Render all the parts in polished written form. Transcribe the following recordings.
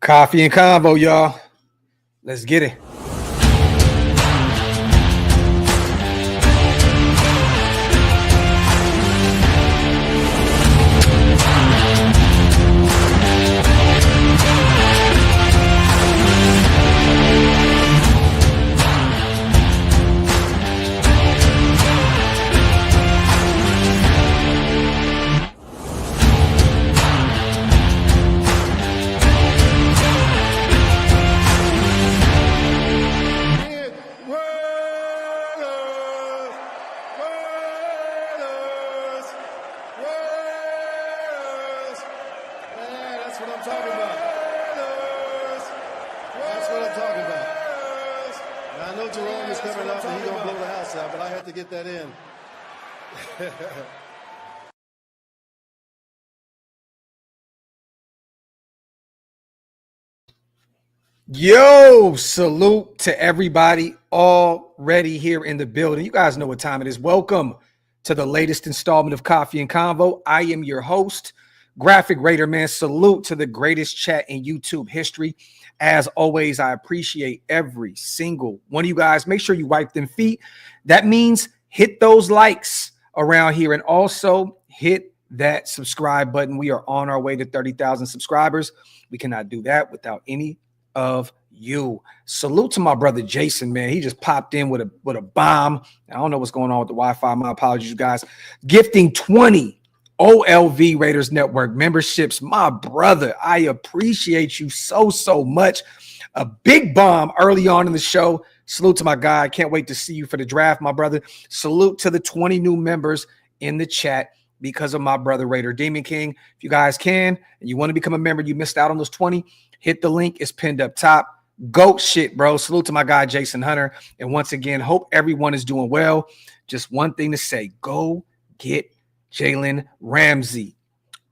Coffee and convo, y'all. Let's get it. Yo, salute to everybody already here in the building. You guys know what time it is. Welcome to the latest installment of Coffee and Convo. I am your host, Graphk Raider, man. Salute to the greatest chat in YouTube history. As always, I appreciate every single one of you guys. Make sure you wipe them feet. That means hit those likes around here and also hit that subscribe button. We are on our way to 30,000 subscribers. We cannot do that without any of you. Salute to my brother Jason, man. He just popped in with a bomb. I don't know what's going on with the Wi-Fi. My apologies, you guys. Gifting 20 OLV Raiders Network memberships. My brother, I appreciate you so much. A big bomb early on in the show. Salute to my guy. Can't wait to see you for the draft, my brother. Salute to the 20 new members in the chat because of my brother Raider Demon King. If you guys can and you want to become a member, you missed out on those 20, hit the link. It's pinned up top. Goat shit, bro. Salute to my guy, Jason Hunter. And once again, hope everyone is doing well. Just one thing to say. Go get Jaylen Ramsey.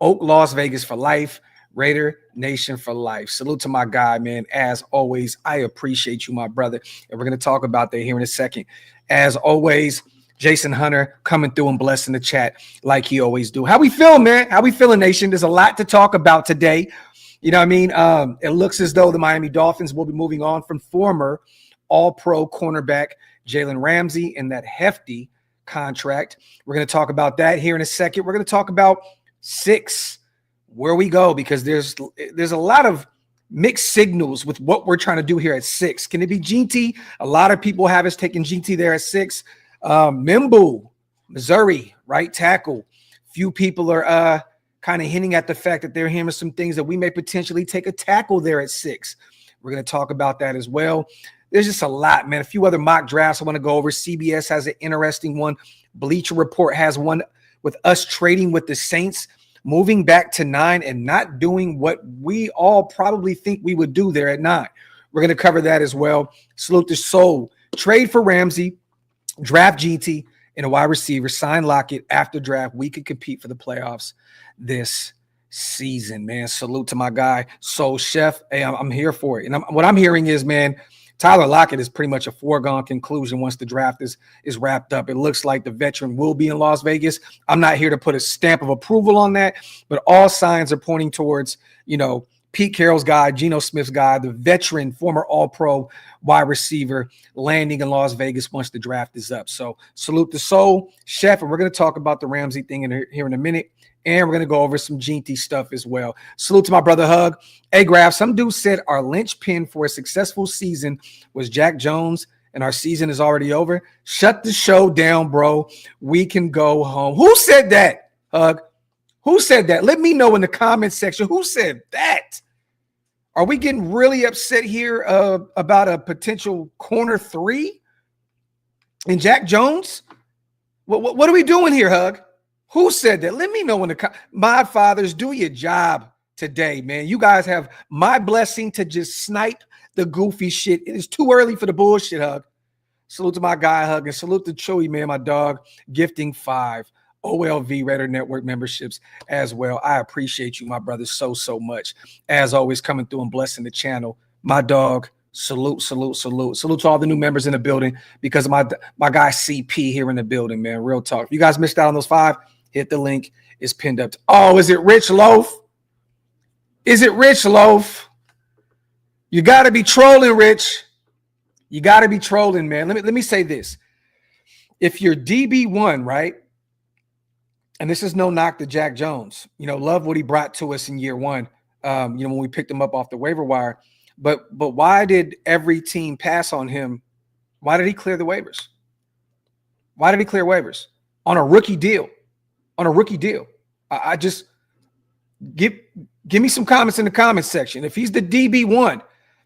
OakLosVegas for life. Raider Nation for life. Salute to my guy, man. As always, I appreciate you, my brother. And we're going to talk about that here in a second. As always, Jason Hunter coming through and blessing the chat like he always do. How we feeling, man? How we feeling, Nation? There's a lot to talk about today. You know what I mean? It looks as though the Miami Dolphins will be moving on from former all-pro cornerback Jaylen Ramsey in that hefty contract. We're going to talk about that here in a second. We're going to talk about 6, where we go, because there's a lot of mixed signals with what we're trying to do here at 6. Can it be GT? A lot of people have us taking GT there at 6. Mimbu, Missouri, right tackle. Few people are kind of hinting at the fact that they're hearing some things that we may potentially take a tackle there at 6. We're going to talk about that as well. There's just a lot, man. A few other mock drafts I want to go over. CBS has an interesting one. Bleacher Report has one with us trading with the Saints, moving back to 9 and not doing what we all probably think we would do there at 9. We're going to cover that as well. Salute to Soul. Trade for Ramsey, draft GT, and a wide receiver, sign Lockett after draft. We could compete for the playoffs this season, man. Salute to my guy, Soul Chef. Hey, I'm here for it. And what I'm hearing is, man, Tyler Lockett is pretty much a foregone conclusion once the draft is wrapped up. It looks like the veteran will be in Las Vegas. I'm not here to put a stamp of approval on that, but all signs are pointing towards, Pete Carroll's guy, Geno Smith's guy, the veteran, former all-pro wide receiver landing in Las Vegas once the draft is up. So salute to Soul Chef, and we're going to talk about the Ramsey thing here in a minute, and we're going to go over some GT stuff as well. Salute to my brother Hug. Hey, Graphk, some dude said our linchpin for a successful season was Jack Jones, and our season is already over. Shut the show down, bro. We can go home. Who said that, Hug? Who said that? Let me know in the comment section. Who said that? Are we getting really upset here about a potential corner 3 and Jack Jones? What are we doing here, Hug? Who said that? Let me know in the my fathers, do your job today, man. You guys have my blessing to just snipe the goofy shit. It is too early for the bullshit, Hug. Salute to my guy, Hug, and salute to Chewy, man, my dog, gifting 5 OLV Raider Network memberships as well. I appreciate you, my brother, so much. As always, coming through and blessing the channel. My dog, salute. Salute to all the new members in the building because of my guy CP here in the building, man. Real talk. If you guys missed out on those 5, hit the link. It's pinned up. Oh, is it Rich Loaf? Is it Rich Loaf? You got to be trolling, Rich. You got to be trolling, man. Let me say this. If you're DB1, right, and this is no knock to Jack Jones, love what he brought to us in year one, when we picked him up off the waiver wire. But why did every team pass on him? Why did he clear the waivers? Why did he clear waivers on a rookie deal? I just give me some comments in the comments section. If he's the DB1,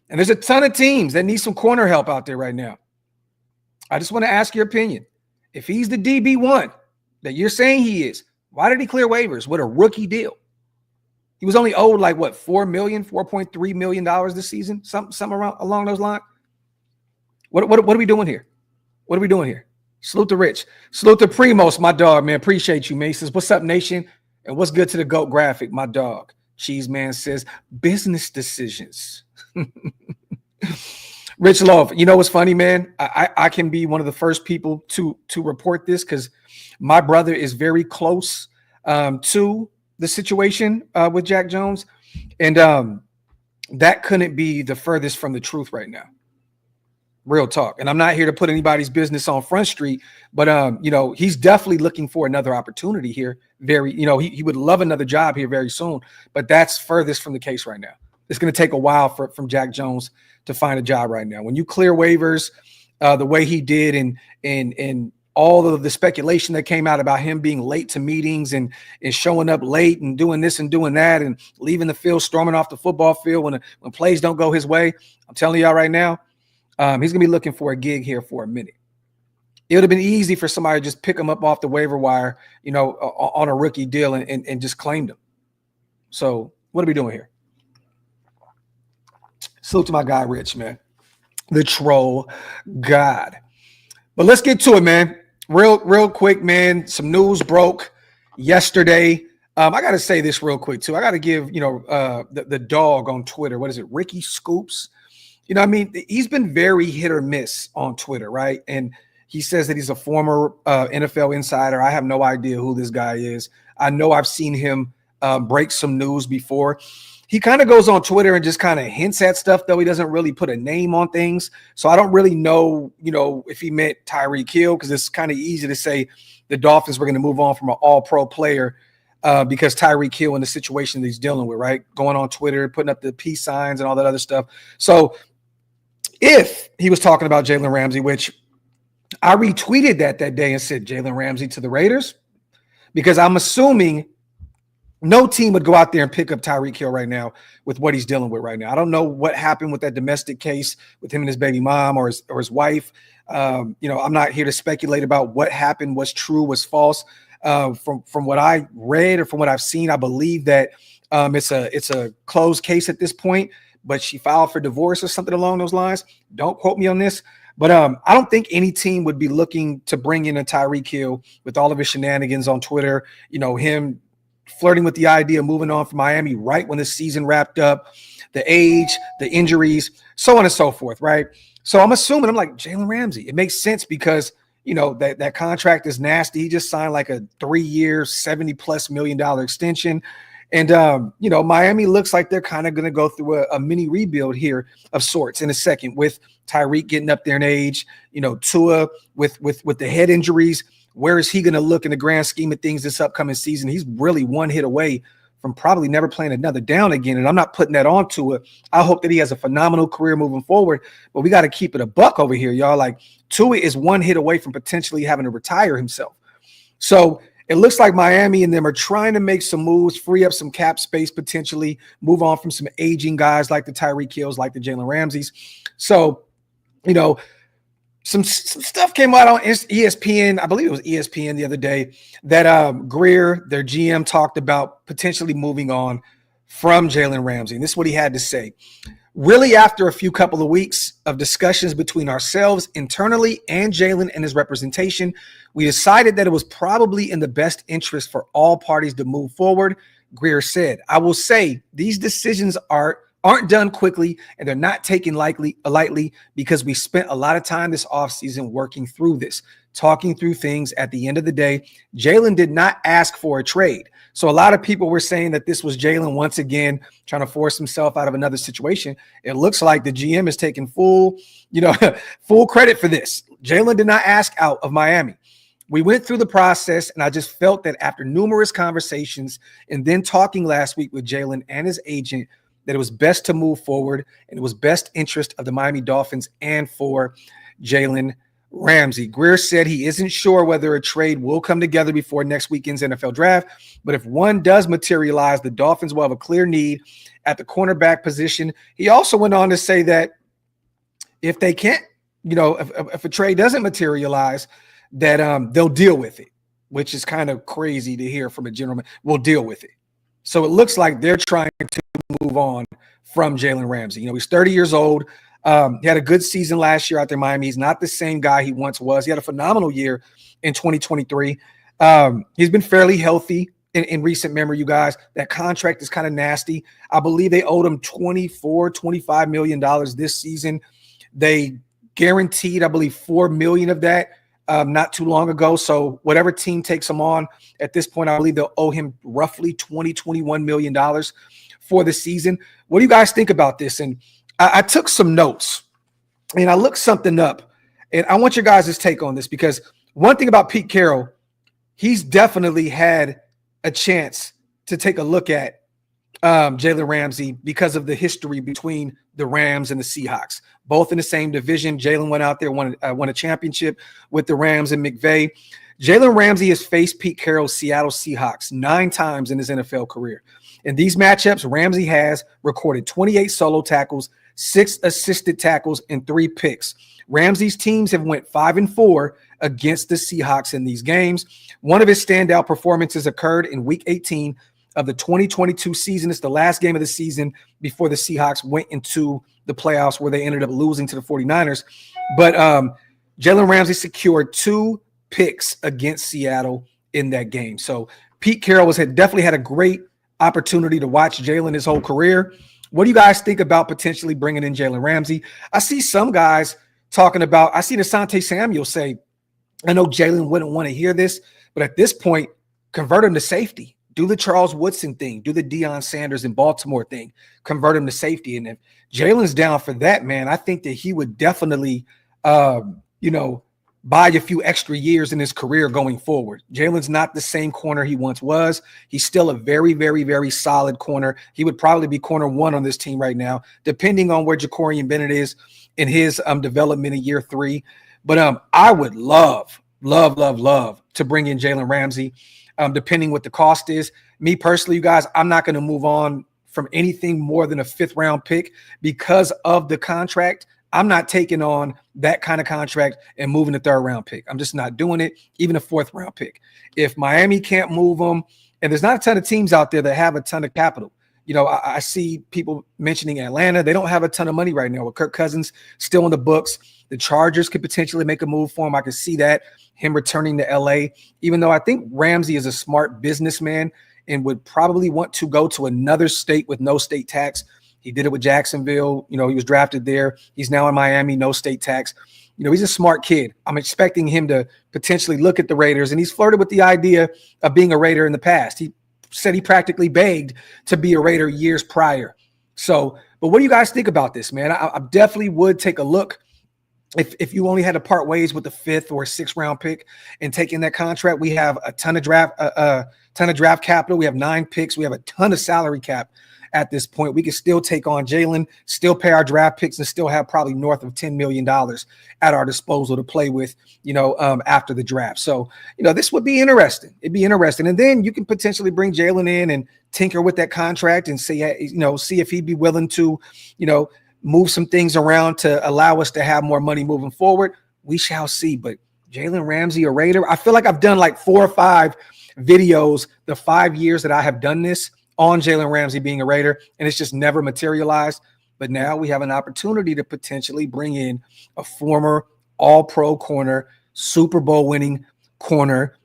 and there's a ton of teams that need some corner help out there right now, I just want to ask your opinion. If he's the DB1 that you're saying he is, why did he clear waivers with a rookie deal? He was only owed like what, $4.3 million this season, something around along those lines. What are we doing here? What are we doing here? Salute to Rich. Salute to Primos, my dog, man. Appreciate you, man. He says, what's up, nation? And what's good to the GOAT Graphk, my dog? Cheese Man says, business decisions. Rich Love, you know what's funny, man? I can be one of the first people to report this because my brother is very close to the situation with Jack Jones. And that couldn't be the furthest from the truth right now. Real talk. And I'm not here to put anybody's business on Front Street, but he's definitely looking for another opportunity here. He would love another job here very soon, but that's furthest from the case right now. It's going to take a while from Jack Jones to find a job right now. When you clear waivers the way he did and all of the speculation that came out about him being late to meetings and showing up late and doing this and doing that and leaving the field, storming off the football field when plays don't go his way, I'm telling y'all right now, he's going to be looking for a gig here for a minute. It would have been easy for somebody to just pick him up off the waiver wire, on a rookie deal and just claimed him. So what are we doing here? Salute to my guy, Rich, man. The troll god. But let's get to it, man. Real quick, man. Some news broke yesterday. I got to say this real quick, too. I got to give, the dog on Twitter. What is it? Ricky Scoops. He's been very hit or miss on Twitter, right? And he says that he's a former NFL insider. I have no idea who this guy is. I know I've seen him break some news before. He kind of goes on Twitter and just kind of hints at stuff, though. He doesn't really put a name on things. So I don't really know, if he meant Tyreek Hill, because it's kind of easy to say the Dolphins were going to move on from an all-pro player because Tyreek Hill and the situation that he's dealing with, right? Going on Twitter, putting up the peace signs and all that other stuff. So if he was talking about Jaylen Ramsey, which I retweeted that day and said Jaylen Ramsey to the Raiders, because I'm assuming no team would go out there and pick up Tyreek Hill right now with what he's dealing with right now. I don't know what happened with that domestic case with him and his baby mom or his wife. I'm not here to speculate about what happened, what's true, what's false. From what I read or from what I've seen, I believe that it's a closed case at this point, but she filed for divorce or something along those lines. Don't quote me on this. But I don't think any team would be looking to bring in a Tyreek Hill with all of his shenanigans on Twitter, him flirting with the idea of moving on from Miami right when the season wrapped up, the age, the injuries, so on and so forth, right? So I'm assuming, I'm like, Jaylen Ramsey. It makes sense because, that contract is nasty. He just signed like a 3-year, $70+ million extension. And, Miami looks like they're kind of going to go through a mini rebuild here of sorts in a second with Tyreek getting up there in age, Tua with the head injuries. Where is he going to look in the grand scheme of things this upcoming season? He's really one hit away from probably never playing another down again. And I'm not putting that on Tua. I hope that he has a phenomenal career moving forward, but we got to keep it a buck over here, y'all. Like Tua is one hit away from potentially having to retire himself. So it looks like Miami and them are trying to make some moves, free up some cap space, potentially move on from some aging guys like the Tyreek Hills, like the Jaylen Ramseys. So, some stuff came out on ESPN. I believe it was ESPN the other day that Greer, their GM, talked about potentially moving on from Jaylen Ramsey. And this is what he had to say. Really, after a few couple of weeks of discussions between ourselves internally and Jaylen and his representation, we decided that it was probably in the best interest for all parties to move forward. Greer said, I will say these decisions are aren't done quickly, and they're not taken lightly because we spent a lot of time this offseason working through this, talking through things. At the end of the day, Jaylen did not ask for a trade. So a lot of people were saying that this was Jaylen once again trying to force himself out of another situation. It looks like the GM is taking full credit for this. Jaylen did not ask out of Miami. We went through the process, and I just felt that after numerous conversations and then talking last week with Jaylen and his agent, that it was best to move forward, and it was best interest of the Miami Dolphins and for Jaylen Ramsey. Greer said he isn't sure whether a trade will come together before next weekend's NFL draft, but if one does materialize, the Dolphins will have a clear need at the cornerback position. He also went on to say that if they can't, if a trade doesn't materialize, that they'll deal with it, which is kind of crazy to hear from a gentleman. We'll deal with it. So it looks like they're trying to move on from Jaylen Ramsey. He's 30 years old. He had a good season last year out there in Miami. He's not the same guy he once was. He had a phenomenal year in 2023. He's been fairly healthy in recent memory, you guys. That contract is kind of nasty. I believe they owed him $25 million this season. They guaranteed, I believe, $4 million of that not too long ago. So whatever team takes him on at this point, I believe they'll owe him roughly $21 million for the season. What do you guys think about this? And I took some notes and I looked something up, and I want your guys' take on this, because one thing about Pete Carroll, he's definitely had a chance to take a look at Jaylen Ramsey because of the history between the Rams and the Seahawks, both in the same division. Jaylen went out there, won a championship with the Rams and McVay. Jaylen Ramsey has faced Pete Carroll's Seattle Seahawks 9 times in his NFL career. In these matchups, Ramsey has recorded 28 solo tackles, 6 assisted tackles, and 3 picks. Ramsey's teams have went 5-4 against the Seahawks in these games. One of his standout performances occurred in Week 18 of the 2022 season. It's the last game of the season before the Seahawks went into the playoffs, where they ended up losing to the 49ers. But Jaylen Ramsey secured 2 picks against Seattle in that game. So Pete Carroll definitely had a great opportunity to watch Jaylen his whole career. What do you guys think about potentially bringing in Jaylen Ramsey? I see some guys talking about, I see Asante Samuel say, I know Jaylen wouldn't want to hear this, but at this point, convert him to safety. Do the Charles Woodson thing. Do the Deion Sanders in Baltimore thing. Convert him to safety. And if Jaylen's down for that, man, I think that he would definitely, buy a few extra years in his career going forward. Jaylen's not the same corner he once was. He's still a very, very, very solid corner. He would probably be corner 1 on this team right now, depending on where Jacorian Bennett is in his development in year 3. But I would love to bring in Jaylen Ramsey, depending what the cost is. Me personally, you guys, I'm not going to move on from anything more than a 5th round pick because of the contract. I'm not taking on that kind of contract and moving a 3rd round pick. I'm just not doing it, even a 4th round pick. If Miami can't move them, and there's not a ton of teams out there that have a ton of capital. I see people mentioning Atlanta. They don't have a ton of money right now with Kirk Cousins still in the books. The Chargers could potentially make a move for him. I could see that, him returning to LA, even though I think Ramsey is a smart businessman and would probably want to go to another state with no state tax. He did it with Jacksonville. He was drafted there. He's now in Miami, no state tax. He's a smart kid. I'm expecting him to potentially look at the Raiders, and he's flirted with the idea of being a Raider in the past. He said he practically begged to be a Raider years prior. So, but what do you guys think about this, man? I definitely would take a look. If you only had to part ways with the 5th or 6th round pick and taking that contract, we have a ton of draft capital. We have 9 picks. We have a ton of salary cap at this point. We can still take on Jaylen, still pay our draft picks, and still have probably north of $10 million at our disposal to play with, after the draft. So, this would be interesting. It'd be interesting. And then you can potentially bring Jaylen in and tinker with that contract and see if he'd be willing to, move some things around to allow us to have more money moving forward. We shall see. But Jaylen Ramsey, a Raider, I feel like I've done like 4 or 5 videos the 5 years that I have done this on Jaylen Ramsey being a Raider, and it's just never materialized. But now we have an opportunity to potentially bring in a former all-pro corner, Super Bowl winning corner,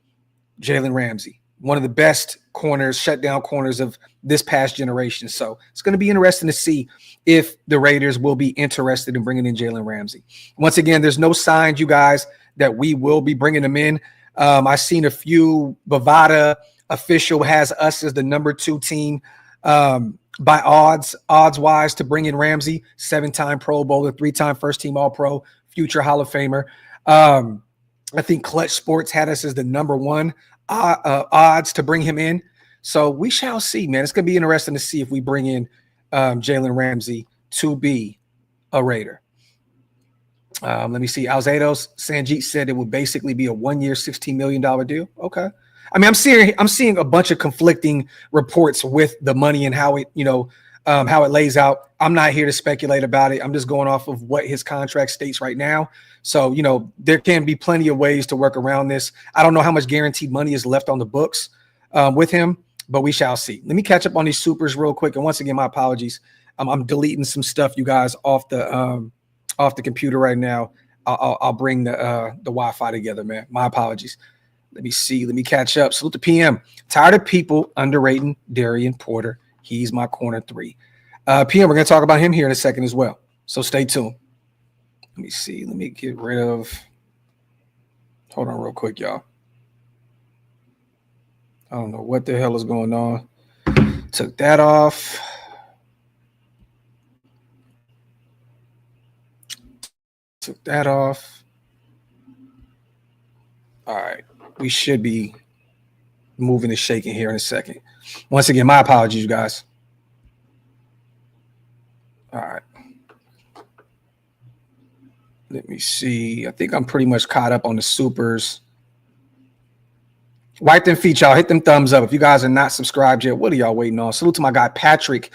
Jaylen Ramsey. one of the best corners, shutdown corners of this past generation. So it's going to be interesting to see if the Raiders will be interested in bringing in Jaylen Ramsey. Once again, there's no signs, you guys, that we will be bringing him in. I've seen a few. Bovada official has us as the number 2 team by odds-wise to bring in Ramsey, 7-time Pro Bowler, 3-time first-team All-Pro, future Hall of Famer. I think Clutch Sports had us as the number 1 odds to bring him in. So we shall see, man. It's going to be interesting to see if we bring in Jaylen Ramsey to be a Raider. Let me see. Alzados, Sanjit said it would basically be a 1-year, $16 million deal. Okay. I mean, I'm seeing a bunch of conflicting reports with the money and how it, how it lays out. I'm not here to speculate about it. I'm just going off of what his contract states right now. So, there can be plenty of ways to work around this. I don't know how much guaranteed money is left on the books with him, but we shall see. Let me catch up on these supers real quick. And once again, my apologies. I'm deleting some stuff, you guys, off the computer right now. I'll bring the Wi-Fi together, man. My apologies. Let me see. Let me catch up. Salute to PM. Tired of people underrating Darian Porter. He's my corner 3. PM, we're going to talk about him here in a second as well. So stay tuned. Let me see. Let me get rid of. Hold on real quick, y'all. I don't know what the hell is going on. Took that off. Took that off. All right. We should be moving and shaking here in a second. Once again, my apologies, you guys. All right. Let me see. I think I'm pretty much caught up on the supers. Wipe them feet, y'all. Hit them thumbs up. If you guys are not subscribed yet, what are y'all waiting on? Salute to my guy, Patrick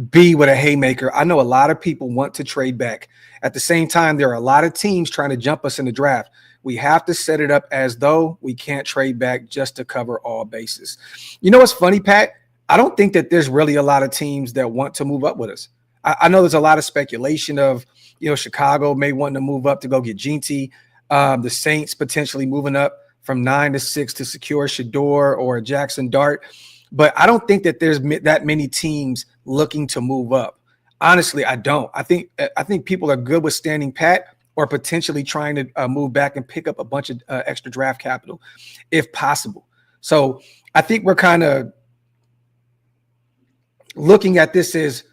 B with a haymaker. I know a lot of people want to trade back. At the same time, there are a lot of teams trying to jump us in the draft. We have to set it up as though we can't trade back just to cover all bases. You know what's funny, Pat? I don't think that there's really a lot of teams that want to move up with us. I know there's a lot of speculation of, Chicago may want to move up to go get Ginty. The Saints potentially moving up from 9 to 6 to secure Shador or Jackson Dart. But I don't think that there's that many teams looking to move up. Honestly, I don't. I think people are good with standing pat or potentially trying to move back and pick up a bunch of extra draft capital if possible. So I think we're kind of looking at this as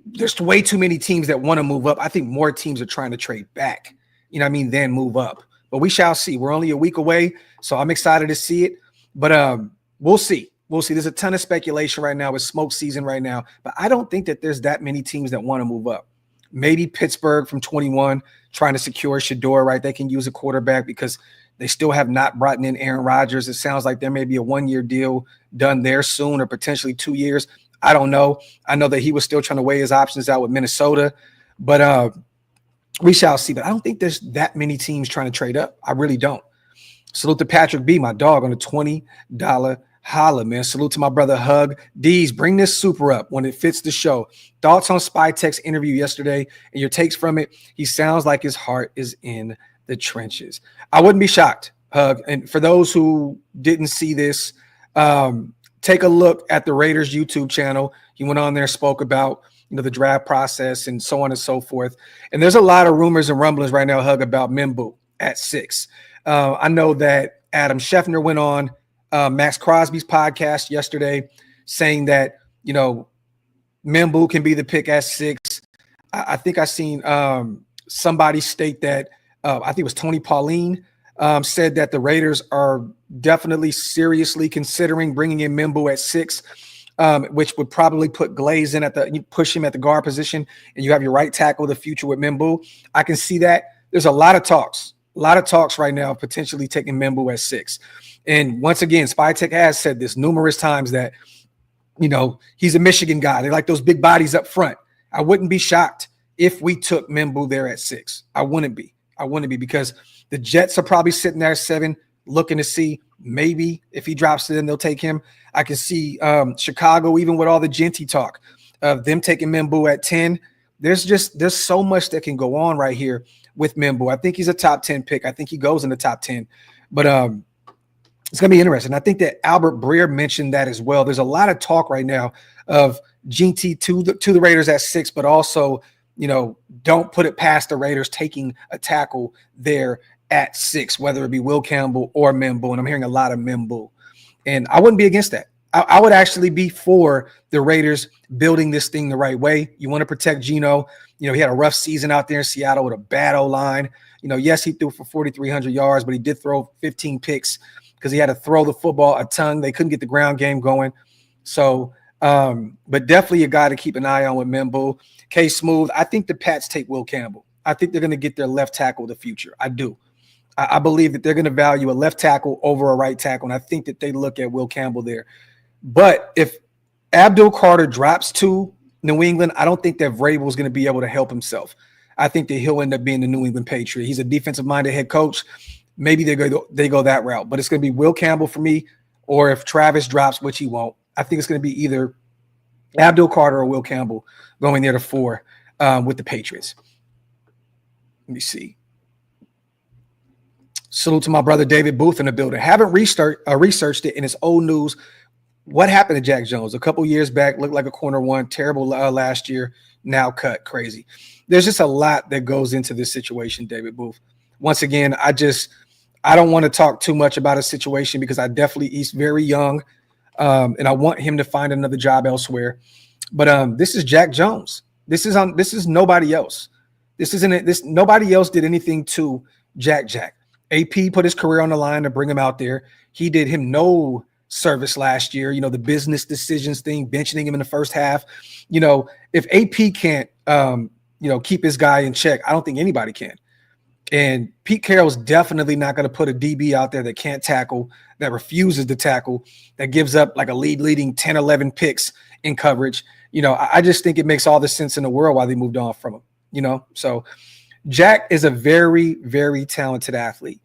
there's way too many teams that want to move up. I think more teams are trying to trade back, than move up. But we shall see. We're only a week away, so I'm excited to see it. But we'll see. We'll see. There's a ton of speculation right now. It's smoke season right now. But I don't think that there's that many teams that want to move up. Maybe Pittsburgh from 21 trying to secure Shador, right? They can use a quarterback because they still have not brought in Aaron Rodgers. It sounds like there may be a 1-year deal done there soon or potentially 2 years. I don't know. I know that he was still trying to weigh his options out with Minnesota. But we shall see. But I don't think there's that many teams trying to trade up. I really don't. Salute to Patrick B, my dog, on a $20 holla, man. Salute to my brother Hug. D's, bring this super up when it fits the show. Thoughts on Spy Tech's interview yesterday and your takes from it? He sounds like his heart is in the trenches. I wouldn't be shocked, Hug. And for those who didn't see this, take a look at the Raiders YouTube channel. He went on there, spoke about the draft process and so on and so forth. And there's a lot of rumors and rumblings right now, Hug, about Mimbu at 6. I know that Adam Scheffner went on Max Crosby's podcast yesterday saying that, Mimbu can be the pick at 6. I think I seen somebody state that, I think it was Tony Pauline, said that the Raiders are definitely seriously considering bringing in Mimbu at 6. Which would probably put Glaze in push him at the guard position, and you have your right tackle of the future with Mimbu. I can see that. There's a lot of talks right now, potentially taking Mimbu at 6. And once again, Spy Tech has said this numerous times that, he's a Michigan guy. They like those big bodies up front. I wouldn't be shocked if we took Mimbu there at 6. I wouldn't be because the Jets are probably sitting there at 7, looking to see maybe if he drops it in, they'll take him. I can see Chicago, even with all the Ginty talk of them taking Mimbu at 10. There's so much that can go on right here with Mimbu. I think he's a top 10 pick. I think he goes in the top 10. But It's going to be interesting. I think that Albert Breer mentioned that as well. There's a lot of talk right now of GT to the Raiders at 6, but also, don't put it past the Raiders taking a tackle there at 6, whether it be Will Campbell or Membu. And I'm hearing a lot of Membu. And I wouldn't be against that. I would actually be for the Raiders building this thing the right way. You want to protect Geno. He had a rough season out there in Seattle with a bad O-line. Yes, he threw for 4,300 yards, but he did throw 15 picks because he had to throw the football a ton. They couldn't get the ground game going. So, but definitely a guy to keep an eye on with Membu. K Smooth, I think the Pats take Will Campbell. I think they're going to get their left tackle of the future. I do. I believe that they're going to value a left tackle over a right tackle, and I think that they look at Will Campbell there. But if Abdul Carter drops to New England, I don't think that Vrabel is going to be able to help himself. I think that he'll end up being the New England Patriot. He's a defensive-minded head coach. Maybe they go that route. But it's going to be Will Campbell for me, or if Travis drops, which he won't, I think it's going to be either Abdul Carter or Will Campbell going there to 4 with the Patriots. Let me see. Salute to my brother David Booth in the building. Haven't researched it, and it's old news. What happened to Jack Jones? A couple years back, looked like a corner one, terrible last year, now cut, crazy. There's just a lot that goes into this situation, David Booth. Once again, I don't want to talk too much about a situation because he's very young, and I want him to find another job elsewhere. But this is Jack Jones. This is nobody else. Nobody else did anything to Jack. AP put his career on the line to bring him out there. He did him no service last year. The business decisions thing, benching him in the first half. If AP can't, keep his guy in check, I don't think anybody can. And Pete Carroll's definitely not going to put a DB out there that can't tackle, that refuses to tackle, that gives up like a leading 10, 11 picks in coverage. I just think it makes all the sense in the world why they moved on from him, So Jack is a very, very talented athlete.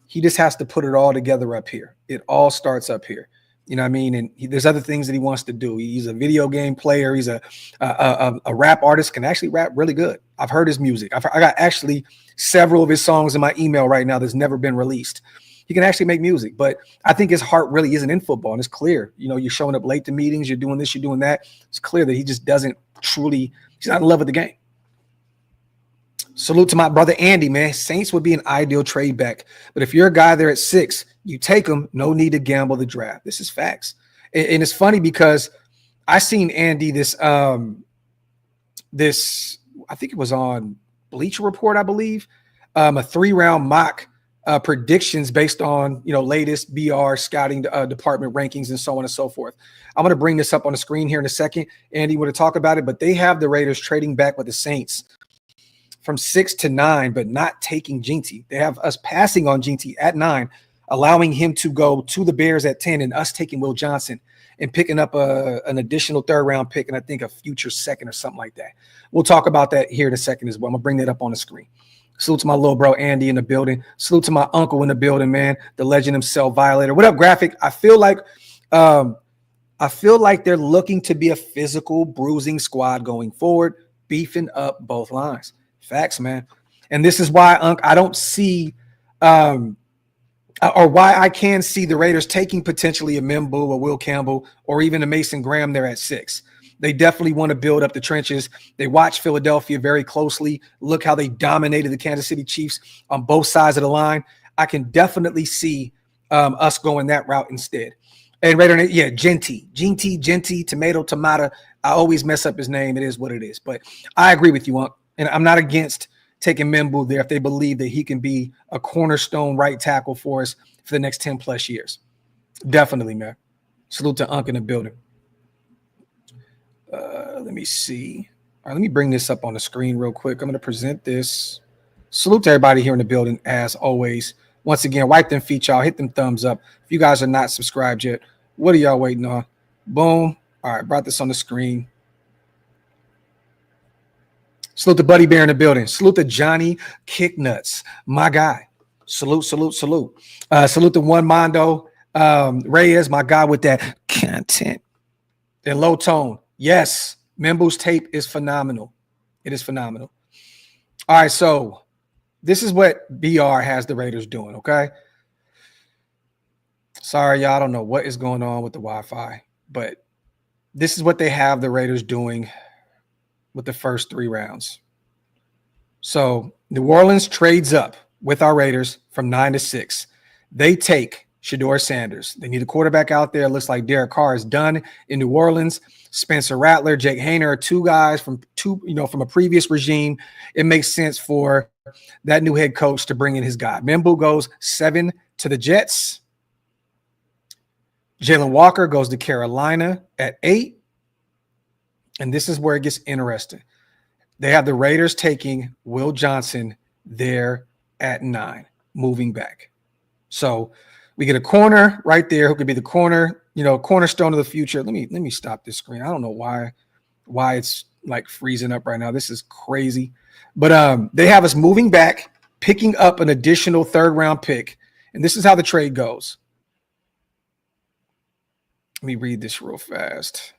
He just has to put it all together up here. It all starts up here. You know what I mean? And there's other things that he wants to do. He's a video game player. He's a rap artist, can actually rap really good. I've heard his music. I got actually several of his songs in my email right now that's never been released. He can actually make music, but I think his heart really isn't in football. And it's clear, you're showing up late to meetings, you're doing this, you're doing that. It's clear that he just doesn't he's not in love with the game. Salute to my brother Andy, man. Saints would be an ideal trade back. But if you're a guy there at 6, you take him. No need to gamble the draft. This is facts. And it's funny because I seen Andy this I think it was on Bleacher Report, I believe, a 3-round mock predictions based on, latest BR scouting department rankings and so on and so forth. I'm going to bring this up on the screen here in a second. Andy would have talked about it, but they have the Raiders trading back with the Saints from 6 to 9, but not taking Ginty. They have us passing on Ginty at 9, allowing him to go to the Bears at 10, and us taking Will Johnson and picking up an additional 3rd-round pick and I think a future 2nd or something like that. We'll talk about that here in a second as well. I'm going to bring that up on the screen. Salute to my little bro Andy in the building. Salute to my uncle in the building, man. The legend himself, Violator. What up, Graphk? I feel like they're looking to be a physical bruising squad going forward, beefing up both lines. Facts, man. And this is why, I don't see or why I can see the Raiders taking potentially a Membu or Will Campbell or even a Mason Graham there at 6. They definitely want to build up the trenches. They watch Philadelphia very closely. Look how they dominated the Kansas City Chiefs on both sides of the line. I can definitely see us going that route instead. And Raider, Ginty, tomato. I always mess up his name. It is what it is. But I agree with you, Unc. And I'm not against taking Membu there if they believe that he can be a cornerstone right tackle for us for the next 10 plus years. Definitely, man. Salute to Unc in the building. Let me see. All right, let me bring this up on the screen real quick. I'm going to present this. Salute to everybody here in the building, as always. Once again, wipe them feet, y'all. Hit them thumbs up. If you guys are not subscribed yet, what are y'all waiting on? Boom. All right, brought this on the screen. Salute to Buddy Bear in the building. Salute to Johnny Kicknuts, my guy. Salute. Salute to One Mondo Reyes, my guy with that content. And Low Tone. Yes, Membu's tape is phenomenal. It is phenomenal. All right, so this is what BR has the Raiders doing, okay? Sorry, y'all. I don't know what is going on with the Wi-Fi, but this is what they have the Raiders doing with the first 3 rounds. So New Orleans trades up with our Raiders from 9 to 6. They take Shedeur Sanders. They need a quarterback out there. It looks like Derek Carr is done in New Orleans. Spencer Rattler, Jake Haener are 2 guys from a previous regime. It makes sense for that new head coach to bring in his guy. Membu goes 7 to the Jets. Jalen Walker goes to Carolina at 8. And this is where it gets interesting. They have the Raiders taking Will Johnson there at 9, moving back. So we get a corner right there who could be the cornerstone of the future. Let me stop this screen. I don't know why it's like freezing up right now. This is crazy. But they have us moving back, picking up an additional 3rd round pick. And this is how the trade goes. Let me read this real fast.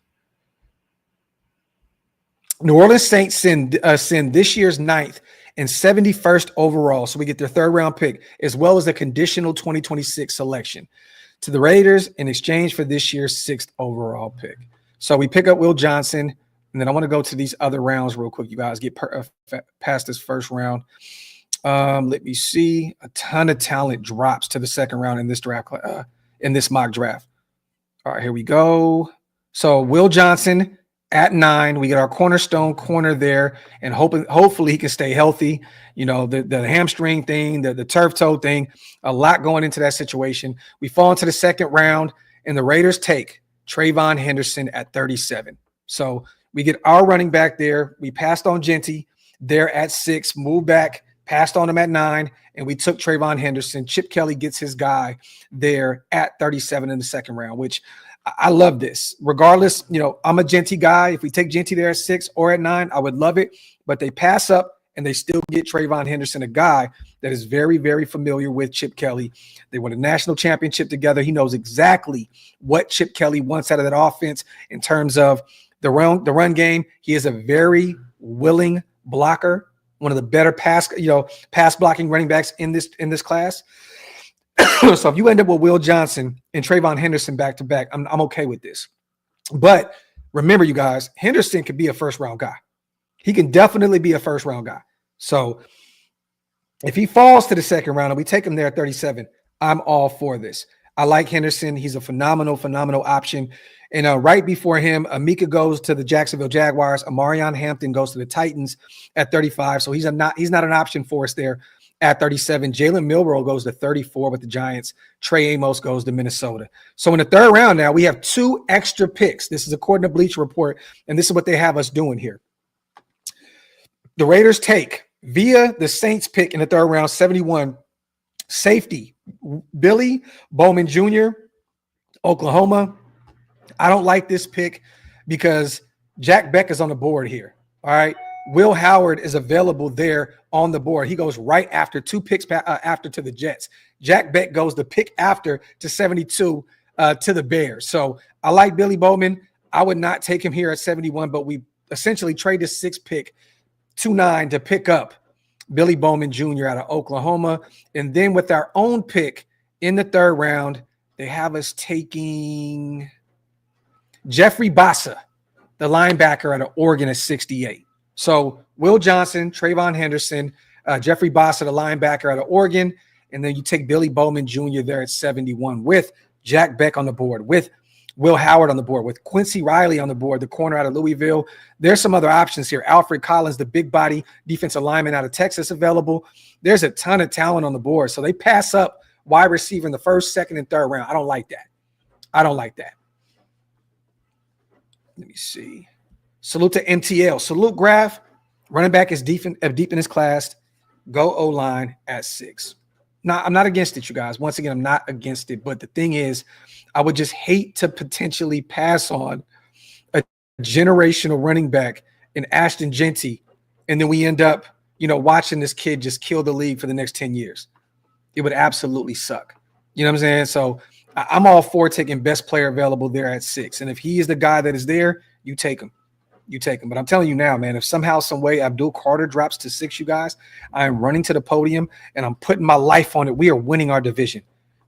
New Orleans Saints send this year's 9th and 71st overall, so we get their 3rd round pick, as well as a conditional 2026 selection to the Raiders in exchange for this year's 6th overall pick. So we pick up Will Johnson, and then I want to go to these other rounds real quick. You guys get past this first round. Let me see. A ton of talent drops to the 2nd round in this draft, in this mock draft. All right, here we go. So Will Johnson at 9, we get our cornerstone corner there, and hopefully he can stay healthy. You know, the hamstring thing, the turf toe thing, a lot going into that situation. We fall into the 2nd round, and the Raiders take Trayvon Henderson at 37. So we get our running back there. We passed on Genty there at 6, moved back, passed on him at 9, and we took Trayvon Henderson. Chip Kelly gets his guy there at 37 in the 2nd round, which I love this. Regardless, I'm a Genty guy. If we take Genty there at 6 or at 9, I would love it. But they pass up and they still get Trayvon Henderson, a guy that is very, very familiar with Chip Kelly. They won a national championship together. He knows exactly what Chip Kelly wants out of that offense in terms of the run game. He is a very willing blocker, one of the better pass blocking running backs in this class. So if you end up with Will Johnson and Trayvon Henderson back to back, I'm okay with this. But remember, you guys, Henderson could be a 1st round guy. He can definitely be a 1st round guy. So if he falls to the 2nd round and we take him there at 37, I'm all for this. I like Henderson. He's a phenomenal option. And right before him, Amika goes to the Jacksonville Jaguars. Amarion Hampton goes to the Titans at 35. So he's not an option for us there. At 37, Jalen Milroe goes to 34 with the Giants. Trey Amos goes to Minnesota. So in the 3rd round now, we have 2 extra picks. This is according to Bleacher Report, and this is what they have us doing here. The Raiders take, via the Saints pick in the 3rd round, 71, safety, Billy Bowman Jr., Oklahoma. I don't like this pick because Jack Beck is on the board here, all right? Will Howard is available there on the board. He goes right after 2 picks after to the Jets. Jack Beck goes the pick after to 72 to the Bears. So I like Billy Bowman. I would not take him here at 71, but we essentially trade the 6th pick 2-9 to pick up Billy Bowman Jr. out of Oklahoma. And then with our own pick in the 3rd round, they have us taking Jeffrey Bassa, the linebacker out of Oregon at 68. So Will Johnson, Trayvon Henderson, Jeffrey Bassa, the linebacker out of Oregon, and then you take Billy Bowman Jr. there at 71 with Jack Beck on the board, with Will Howard on the board, with Quincy Riley on the board, the corner out of Louisville. There's some other options here. Alfred Collins, the big body defensive lineman out of Texas, available. There's a ton of talent on the board. So they pass up wide receiver in the 1st, 2nd, and 3rd round. I don't like that. Let me see. Salute to MTL. Salute Graphk. Running back is deep in his class. Go O-line at 6. Now, I'm not against it, you guys. Once again, I'm not against it. But the thing is, I would just hate to potentially pass on a generational running back in Ashton Genty, and then we end up, watching this kid just kill the league for the next 10 years. It would absolutely suck. You know what I'm saying? So I'm all for taking best player available there at 6. And if he is the guy that is there, you take him. But I'm telling you now, man, if somehow, some way Abdul Carter drops to 6, you guys, I am running to the podium and I'm putting my life on it. We are winning our division.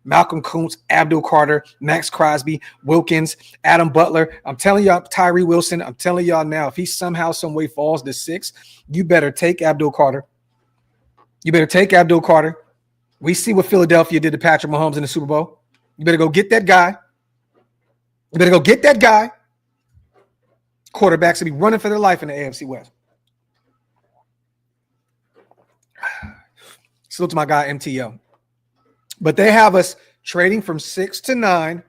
Malcolm Kuntz, Abdul Carter, Max Crosby, Wilkins, Adam Butler. I'm telling y'all, Tyree Wilson, I'm telling y'all now, if he somehow, some way falls to 6, you better take Abdul Carter. You better take Abdul Carter. We see what Philadelphia did to Patrick Mahomes in the Super Bowl. You better go get that guy. You better go get that guy. Quarterbacks will be running for their life in the AFC West. Salute to my guy, MTO. But they have us trading from 6 to 9.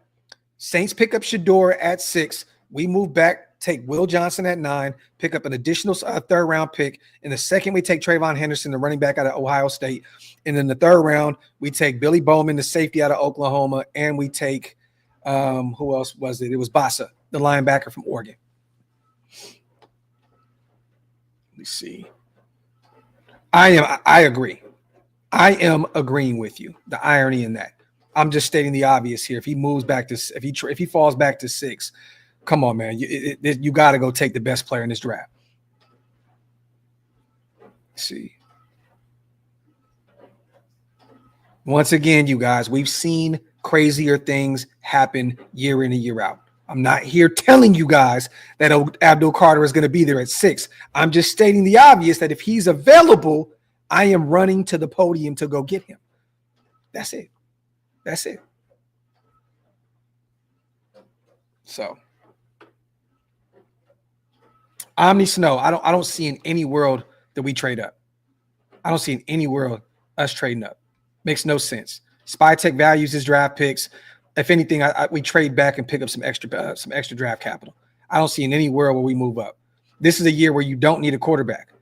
Saints pick up Shador at 6. We move back, take Will Johnson at 9, pick up an additional third-round pick. In the second, we take Trayvon Henderson, the running back out of Ohio State. And in the third round, we take Billy Bowman, the safety out of Oklahoma, and we take who else was it? It was Bassa, the linebacker from Oregon. Let me see. I agree. I am agreeing with you. The irony in that. I'm just stating the obvious here. If he moves back to, if he falls back to 6, come on, man. You got to go take the best player in this draft. Let's see. Once again, you guys, we've seen crazier things happen year in and year out. I'm not here telling you guys that Abdul Carter is going to be there at 6. I'm just stating the obvious that if he's available, I am running to the podium to go get him. That's it. That's it. So, Omni Snow, I don't see in any world that we trade up. I don't see in any world us trading up. Makes no sense. SpyTech values his draft picks. If anything, we trade back and pick up some extra draft capital. I don't see in any world where we move up. This is a year where you don't need a quarterback.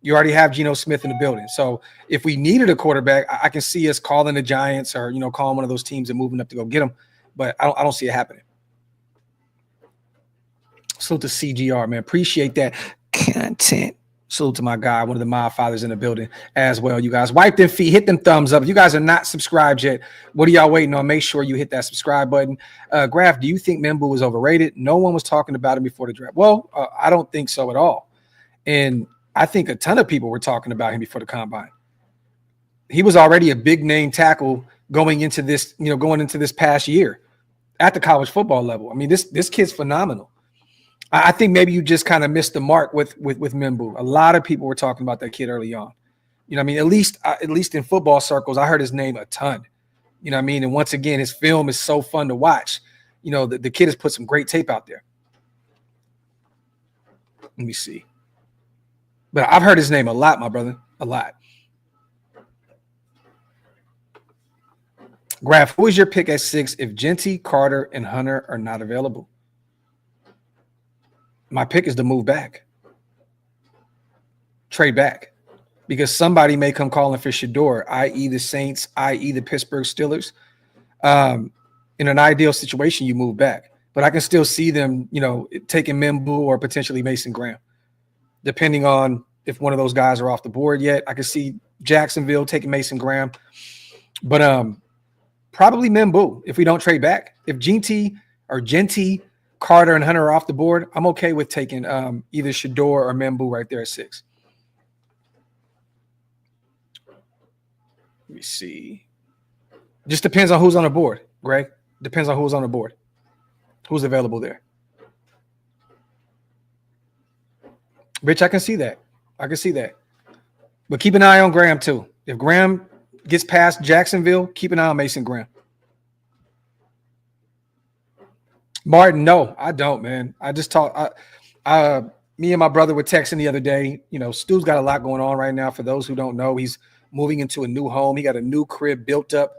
You already have Geno Smith in the building. So if we needed a quarterback, I can see us calling the Giants or, calling one of those teams and moving up to go get them. But I don't see it happening. Salute to CGR, man. Appreciate that content. Salute to my guy, one of the mod fathers in the building as well. You guys, wipe them feet, hit them thumbs up. If you guys are not subscribed yet, what are y'all waiting on? Make sure you hit that subscribe button. Graphk, do you think Membu was overrated? No one was talking about him before the draft. Well, I don't think so at all. And I think a ton of people were talking about him before the combine. He was already a big name tackle going into this past year at the college football level. I mean, this kid's phenomenal. I think maybe you just kind of missed the mark with Membu. A lot of people were talking about that kid early on. At least in football circles, I heard his name a ton. And once again, his film is so fun to watch. The kid has put some great tape out there. Let me see. But I've heard his name a lot, my brother, a lot. Graphk, who is your pick at 6 if Genty, Carter, and Hunter are not available? My pick is to move back. Trade back. Because somebody may come calling for Shador, i.e. the Saints, i.e. the Pittsburgh Steelers. In an ideal situation, you move back. But I can still see them, taking Membu or potentially Mason Graham. Depending on if one of those guys are off the board yet. I can see Jacksonville taking Mason Graham. But probably Membu if we don't trade back. If Genty, Carter, and Hunter are off the board, I'm okay with taking either Shador or Membu right there at 6. Let me see. Just depends on who's on the board, Greg. Depends on who's on the board. Who's available there. Rich, I can see that. But keep an eye on Graham, too. If Graham gets past Jacksonville, keep an eye on Mason Graham. Martin, no, I don't, man. I just talked. Me and my brother were texting the other day. Stu's got a lot going on right now. For those who don't know, he's moving into a new home. He got a new crib built up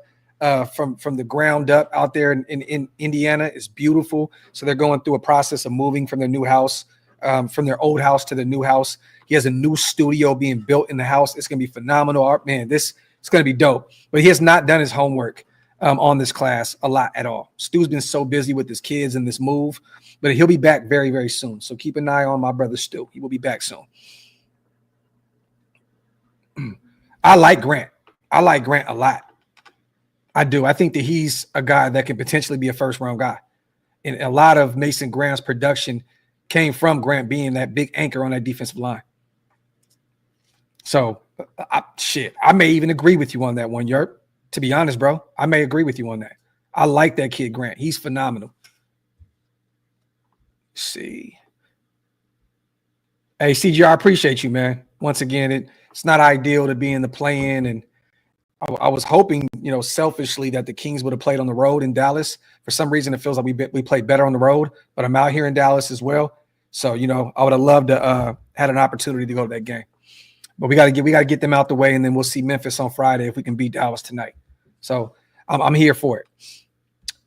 from the ground up out there in Indiana. It's beautiful. So they're going through a process of moving from their new house, from their old house to the new house. He has a new studio being built in the house. It's going to be phenomenal. Man, it's going to be dope. But he has not done his homework on this class a lot at all. Stu's been so busy with his kids and this move, but he'll be back very, very soon. So keep an eye on my brother Stu. He will be back soon. I like Grant. I like Grant a lot. I do. I think that he's a guy that can potentially be a first-round guy. And a lot of Mason Graham's production came from Grant being that big anchor on that defensive line. So, I may even agree with you on that one, Yerp. To be honest, bro, I may agree with you on that. I like that kid, Grant. He's phenomenal. Let's see. Hey, CG, I appreciate you, man. Once again, it's not ideal to be in the play-in, and I was hoping, selfishly that the Kings would have played on the road in Dallas. For some reason, it feels like we played better on the road, but I'm out here in Dallas as well. So, I would have loved to had an opportunity to go to that game. But we got to get them out the way, and then we'll see Memphis on Friday if we can beat Dallas tonight. So I'm here for it.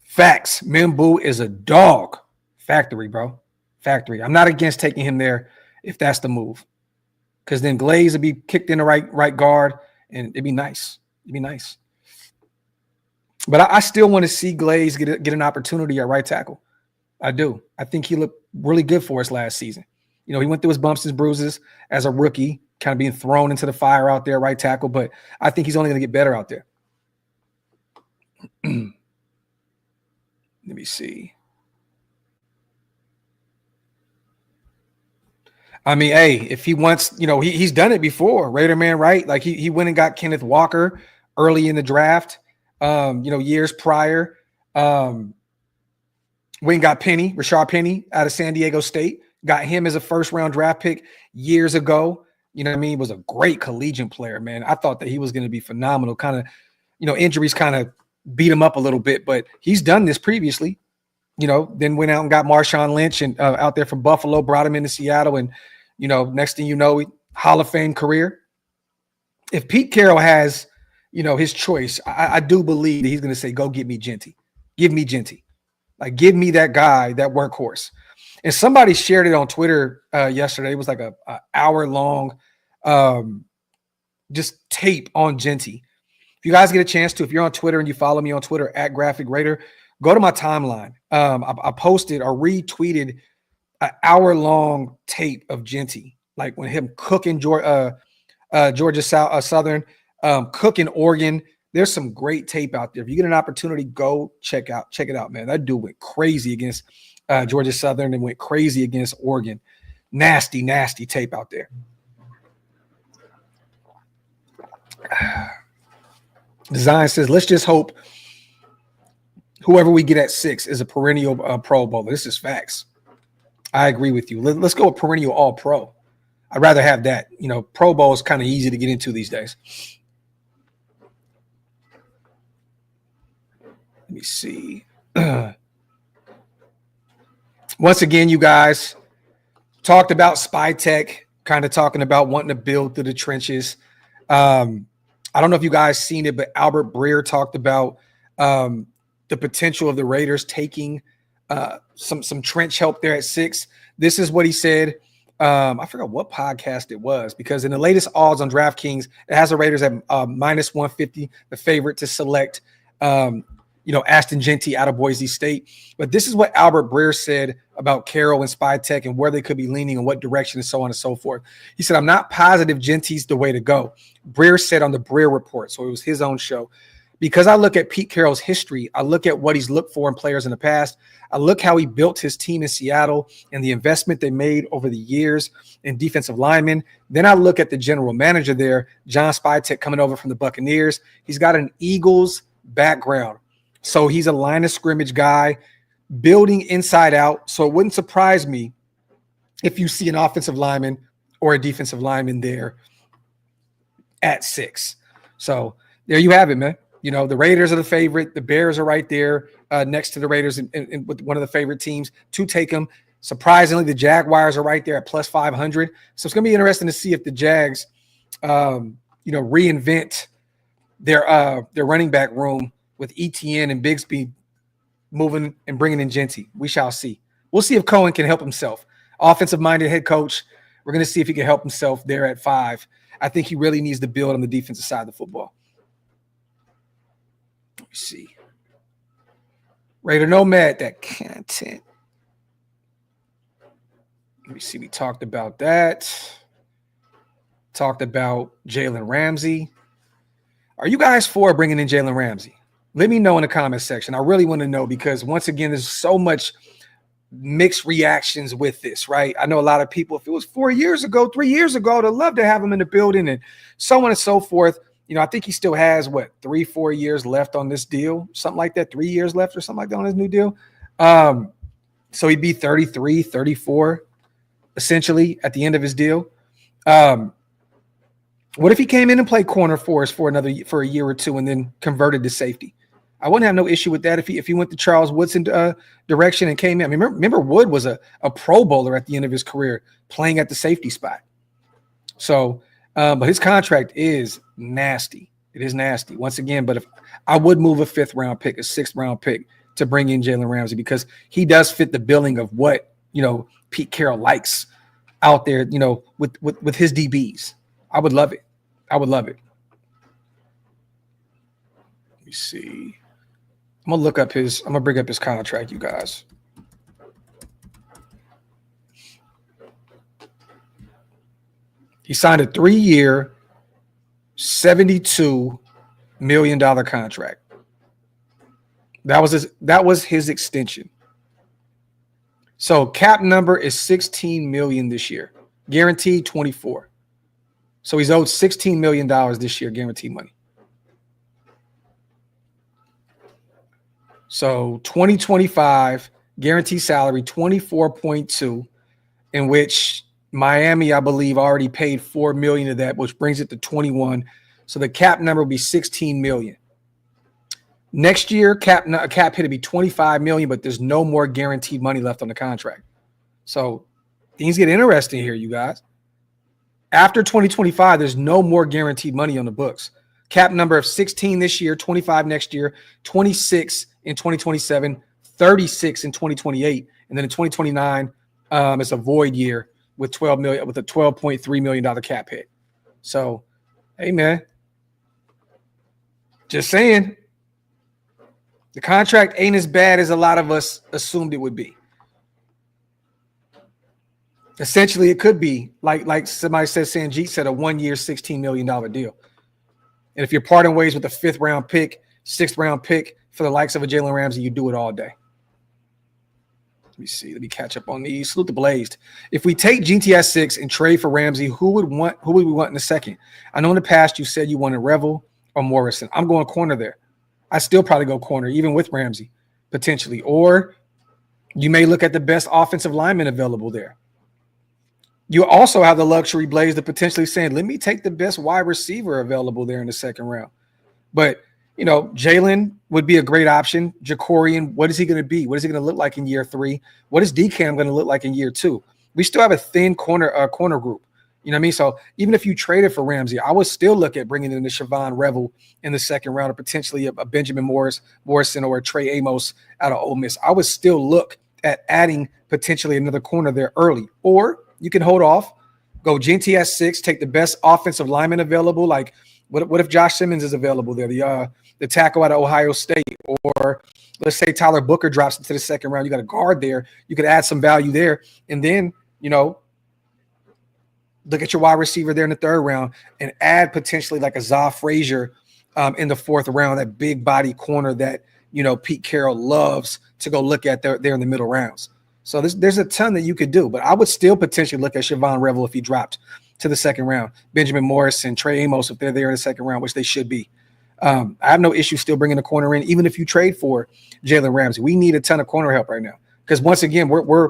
Facts. Mimbu is a dog. Factory, bro. Factory. I'm not against taking him there if that's the move, because then Glaze would be kicked in the right guard, and it'd be nice. It'd be nice. But I still want to see Glaze get an opportunity at right tackle. I do. I think he looked really good for us last season. He went through his bumps and bruises as a rookie, kind of being thrown into the fire out there, right tackle. But I think he's only going to get better out there. Let me see. I mean, hey, if he wants, he's done it before. Raider man, right? Like he went and got Kenneth Walker early in the draft, years prior. Went and got Rashard Penny out of San Diego State. Got him as a first-round draft pick years ago. You know what I mean? Was a great collegiate player, man. I thought that he was going to be phenomenal. Kind of, injuries kind of beat him up a little bit, but he's done this previously. Then went out and got Marshawn Lynch and out there from Buffalo, brought him into Seattle, and next thing you know, Hall of Fame career. If Pete Carroll has, his choice, I do believe that he's going to say, "Go get me Genty, give me Genty, like give me that guy, that workhorse." And somebody shared it on Twitter yesterday. It was like a hour long, just tape on Genty. If you guys get a chance to, if you're on Twitter and you follow me on Twitter at Graphk Raider, go to my timeline. I posted or retweeted an hour-long tape of Genty, like when him cooking Georgia Southern, cooking Oregon. There's some great tape out there. If you get an opportunity, go check it out, man. That dude went crazy against Georgia Southern and went crazy against Oregon. Nasty, nasty tape out there. Design says, let's just hope whoever we get at 6 is a perennial Pro Bowler. This is facts. I agree with you. Let's go with perennial All-Pro. I'd rather have that. Pro Bowl is kind of easy to get into these days. Let me see. Once again, you guys talked about Spy Tech, kind of talking about wanting to build through the trenches. I don't know if you guys seen it, but Albert Breer talked about the potential of the Raiders taking some trench help there at 6. This is what he said. I forgot what podcast it was, because in the latest odds on DraftKings, it has the Raiders at minus 150, the favorite to select, Ashton Genty out of Boise State. But this is what Albert Breer said about Carroll and Spy Tech and where they could be leaning and what direction and so on and so forth. He said, "I'm not positive Genty's the way to go." Breer said on the Breer Report, so it was his own show. "Because I look at Pete Carroll's history, I look at what he's looked for in players in the past. I look how he built his team in Seattle and the investment they made over the years in defensive linemen. Then I look at the general manager there, John Spytek, coming over from the Buccaneers. He's got an Eagles background. So he's a line of scrimmage guy, building inside out. So it wouldn't surprise me if you see an offensive lineman or a defensive lineman there at 6. So there you have it, man. The Raiders are the favorite. The Bears are right there next to the Raiders and with one of the favorite teams to take them. Surprisingly, the Jaguars are right there at plus 500. So it's going to be interesting to see if the Jags, reinvent their running back room with ETN and Bigsby moving and bringing in Genty. We shall see. We'll see if Cohen can help himself. Offensive-minded head coach. We're going to see if he can help himself there at 5. I think he really needs to build on the defensive side of the football. Let me see. Raider Nomad, that content. Let me see. We talked about that. Talked about Jaylen Ramsey. Are you guys for bringing in Jaylen Ramsey? Let me know in the comment section. I really want to know, because once again, there's so much mixed reactions with this, right? I know a lot of people, if it was 4 years ago, 3 years ago, they'd love to have him in the building and so on and so forth. I think he still has 3-4 years left on this deal, something like that, 3 years left or something like that on his new deal. So he'd be 33, 34, essentially at the end of his deal. What if he came in and played corner for us for a year or two and then converted to safety? I wouldn't have no issue with that if he went the Charles Woodson direction and came in. I mean, remember Wood was a Pro Bowler at the end of his career playing at the safety spot. So, but his contract is nasty. It is nasty once again. But if I would move a 5th round pick, a 6th round pick to bring in Jaylen Ramsey because he does fit the billing of what Pete Carroll likes out there. With his DBs, I would love it. I would love it. Let me see. I'm gonna bring up his contract, you guys. He signed a 3-year, $72 million contract. That was his extension. So cap number is $16 million this year, guaranteed 24. So he's owed $16 million this year, guaranteed money. So 2025 guaranteed salary 24.2, in which Miami, I believe, already paid $4 million of that, which brings it to 21. So the cap number will be $16 million. Next year, cap hit to be $25 million, but there's no more guaranteed money left on the contract. So things get interesting here, you guys. After 2025, there's no more guaranteed money on the books. Cap number of 16 this year, 25 next year, 26 in 2027, 36 in 2028, and then in 2029, it's a void year with a $12.3 million cap hit. So, hey man, just saying, the contract ain't as bad as a lot of us assumed it would be. Essentially, it could be like somebody said, Sanjit said, a 1-year, $16 million deal. And if you're parting ways with a 5th round pick, 6th round pick for the likes of a Jaylen Ramsey, you do it all day. Let me see. Let me catch up on these. Salute the Blazed. If we take GTS 6 and trade for Ramsey, who would we want in the second? I know in the past you said you wanted Revel or Morrison. I'm going corner there. I still probably go corner, even with Ramsey, potentially. Or you may look at the best offensive lineman available there. You also have the luxury, Blaze, to potentially saying, let me take the best wide receiver available there in the second round. But, Jaylen would be a great option. Jacorian, what is he going to be? What is he going to look like in year 3? What is DCAM going to look like in year 2? We still have a thin corner group. You know what I mean? So even if you traded for Ramsey, I would still look at bringing in the Siobhan Revel in the second round, or potentially a Benjamin Morrison or a Trey Amos out of Ole Miss. I would still look at adding potentially another corner there early. Or you can hold off, go GTS 6, take the best offensive lineman available. Like, what if Josh Simmons is available there, the tackle out of Ohio State? Or let's say Tyler Booker drops into the second round. You got a guard there. You could add some value there. And then, look at your wide receiver there in the 3rd round and add potentially like a Za Frazier in the 4th round, that big body corner that, Pete Carroll loves to go look at there in the middle rounds. So there's a ton that you could do, but I would still potentially look at Siobhan Revel if he dropped to the second round. Benjamin Morrison, Trey Amos, if they're there in the second round, which they should be. I have no issue still bringing a corner in, even if you trade for Jaylen Ramsey. We need a ton of corner help right now because once again, we're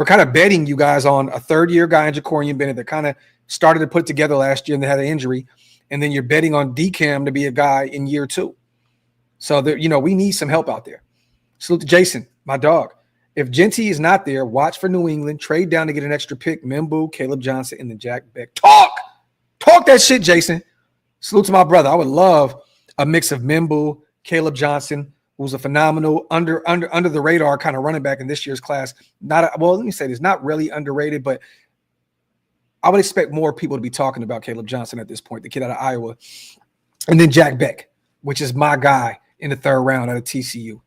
kind of betting you guys on a 3rd-year guy in Jacorian Bennett that kind of started to put together last year and they had an injury, and then you're betting on DCAM to be a guy in year 2. So we need some help out there. Salute to Jason, my dog. If Genty is not there, watch for New England. Trade down to get an extra pick. Mimbu, Caleb Johnson, and then Jack Beck. Talk that shit, Jason. Salute to my brother. I would love a mix of Mimbu, Caleb Johnson, who's a phenomenal under the radar kind of running back in this year's class. Let me say this, not really underrated, but I would expect more people to be talking about Caleb Johnson at this point, the kid out of Iowa. And then Jack Beck, which is my guy in the 3rd round out of TCU.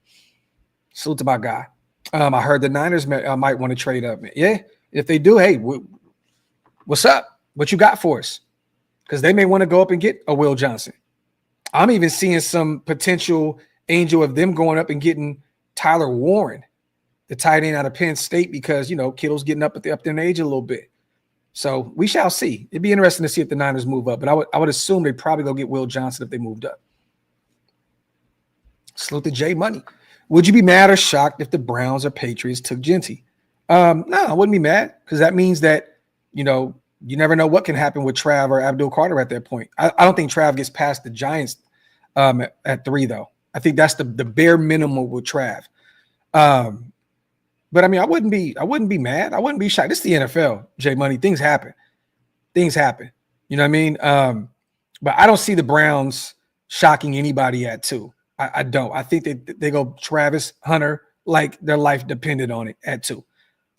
Salute to my guy. I heard the Niners might want to trade up. Yeah, if they do, hey, what's up? What you got for us? Because they may want to go up and get a Will Johnson. I'm even seeing some potential angel of them going up and getting Tyler Warren, the tight end out of Penn State, because, Kittle's getting up in age a little bit. So we shall see. It'd be interesting to see if the Niners move up, but I would assume they'd probably go get Will Johnson if they moved up. Salute to J Money. Would you be mad or shocked if the Browns or Patriots took Genty? No, I wouldn't be mad because that means that, you never know what can happen with Trav or Abdul Carter at that point. I don't think Trav gets past the Giants at 3, though. I think that's the bare minimum with Trav. But I mean, I wouldn't be mad. I wouldn't be shocked. This is the NFL, J Money. Things happen. You know what I mean? But I don't see the Browns shocking anybody at 2. I don't. I think they go Travis Hunter like their life depended on it at 2.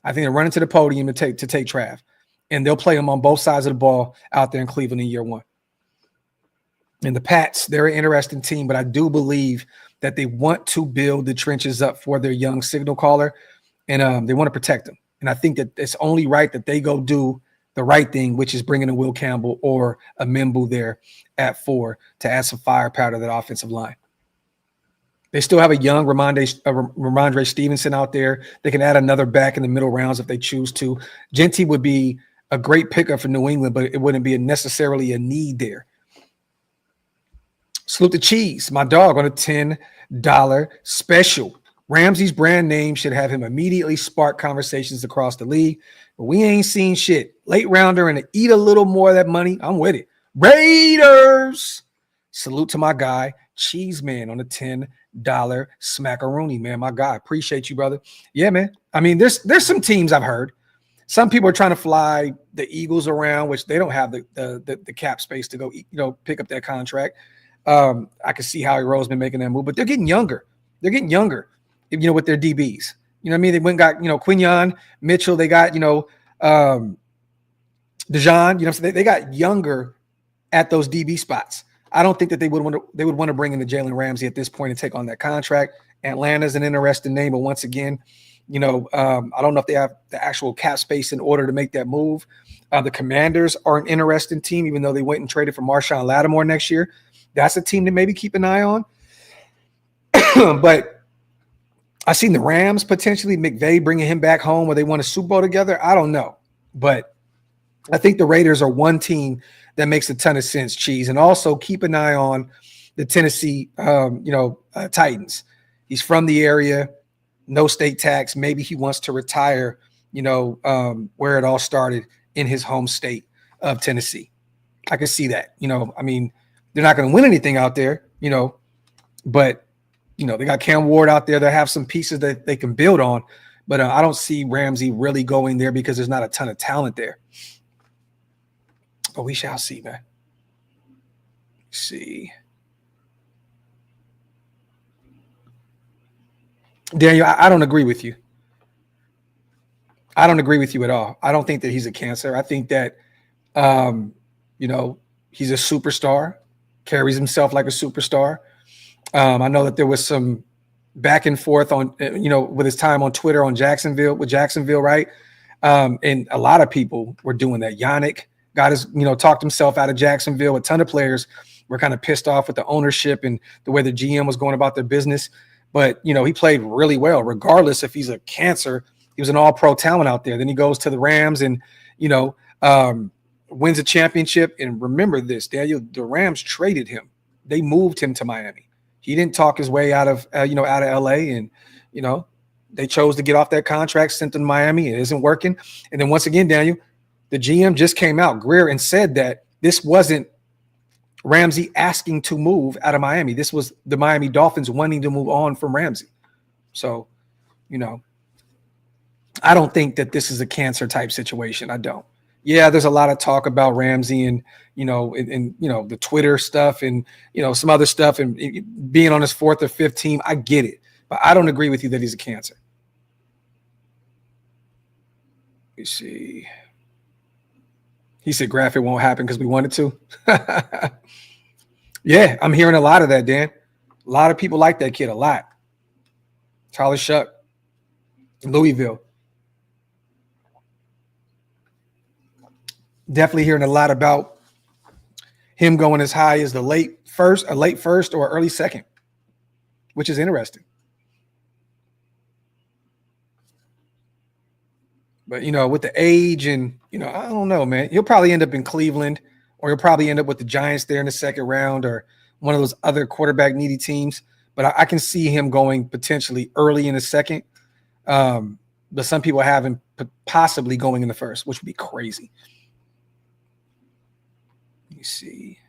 I think they're running to the podium to take Trav, and they'll play him on both sides of the ball out there in Cleveland in year 1. And the Pats, they're an interesting team, but I do believe that they want to build the trenches up for their young signal caller, and they want to protect him. And I think that it's only right that they go do the right thing, which is bringing in Will Campbell or a Mimbu there at 4 to add some firepower to that offensive line. They still have a young Ramondre Stevenson out there. They can add another back in the middle rounds if they choose to. Genty would be a great pickup for New England, but it wouldn't be necessarily a need there. Salute the Cheese, my dog, on a $10 special. Ramsey's brand name should have him immediately spark conversations across the league, but we ain't seen shit. Late rounder and to eat a little more of that money, I'm with it. Raiders! Salute to my guy, Cheese Man, on a $10 smackaroonie, man. My guy, appreciate you, brother. Yeah, man. I mean, there's some teams I've heard. Some people are trying to fly the Eagles around, which they don't have the cap space to go, pick up that contract. I can see Howie Roseman making that move, but they're getting younger. With their DBs. You know what I mean? They went and got, Quinyon, Mitchell. They got, Dejan. So they got younger at those DB spots. I don't think that they would want to bring in the Jaylen Ramsey at this point and take on that contract. Atlanta's an interesting name, but once again, I don't know if they have the actual cap space in order to make that move. The Commanders are an interesting team, even though they went and traded for Marshawn Lattimore next year. That's a team to maybe keep an eye on. But I've seen the Rams potentially, McVay bringing him back home, or they won a Super Bowl together. I don't know. But I think the Raiders are one team that makes a ton of sense, Cheese. And also keep an eye on the Tennessee, Titans. He's from the area, no state tax. Maybe he wants to retire, where it all started in his home state of Tennessee. I can see that. I mean, they're not going to win anything out there, but they got Cam Ward out there that have some pieces that they can build on, but I don't see Ramsey really going there because there's not a ton of talent there. But we shall see, man. Let's see. Daniel, I don't agree with you. I don't agree with you at all. I don't think that he's a cancer. I think that, he's a superstar, carries himself like a superstar. I know that there was some back and forth on, with his time on Twitter with Jacksonville, right? And a lot of people were doing that. Yannick got his, talked himself out of Jacksonville. A ton of players were kind of pissed off with the ownership and the way the GM was going about their business. But, he played really well, regardless if he's a cancer. He was an all-pro talent out there. Then he goes to the Rams and, wins a championship. And remember this, Daniel, the Rams traded him. They moved him to Miami. He didn't talk his way out of LA, and, they chose to get off that contract, sent him to Miami. It isn't working. And then once again, Daniel, the GM just came out, Greer, and said that this wasn't Ramsey asking to move out of Miami. This was the Miami Dolphins wanting to move on from Ramsey. So, I don't think that this is a cancer type situation. I don't. Yeah, there's a lot of talk about Ramsey and, the Twitter stuff and, some other stuff and being on his 4th or 5th team. I get it, but I don't agree with you that he's a cancer. Let me see. He said Graphk won't happen because we wanted to. Yeah, I'm hearing a lot of that, Dan. A lot of people like that kid a lot. Tyler Shuck, Louisville. Definitely hearing a lot about him going as high as a late first or early second, which is interesting. But, with the age and, I don't know, man. He'll probably end up in Cleveland, or he'll probably end up with the Giants there in the second round, or one of those other quarterback needy teams. But I can see him going potentially early in the second. But some people have him possibly going in the first, which would be crazy. Let me see.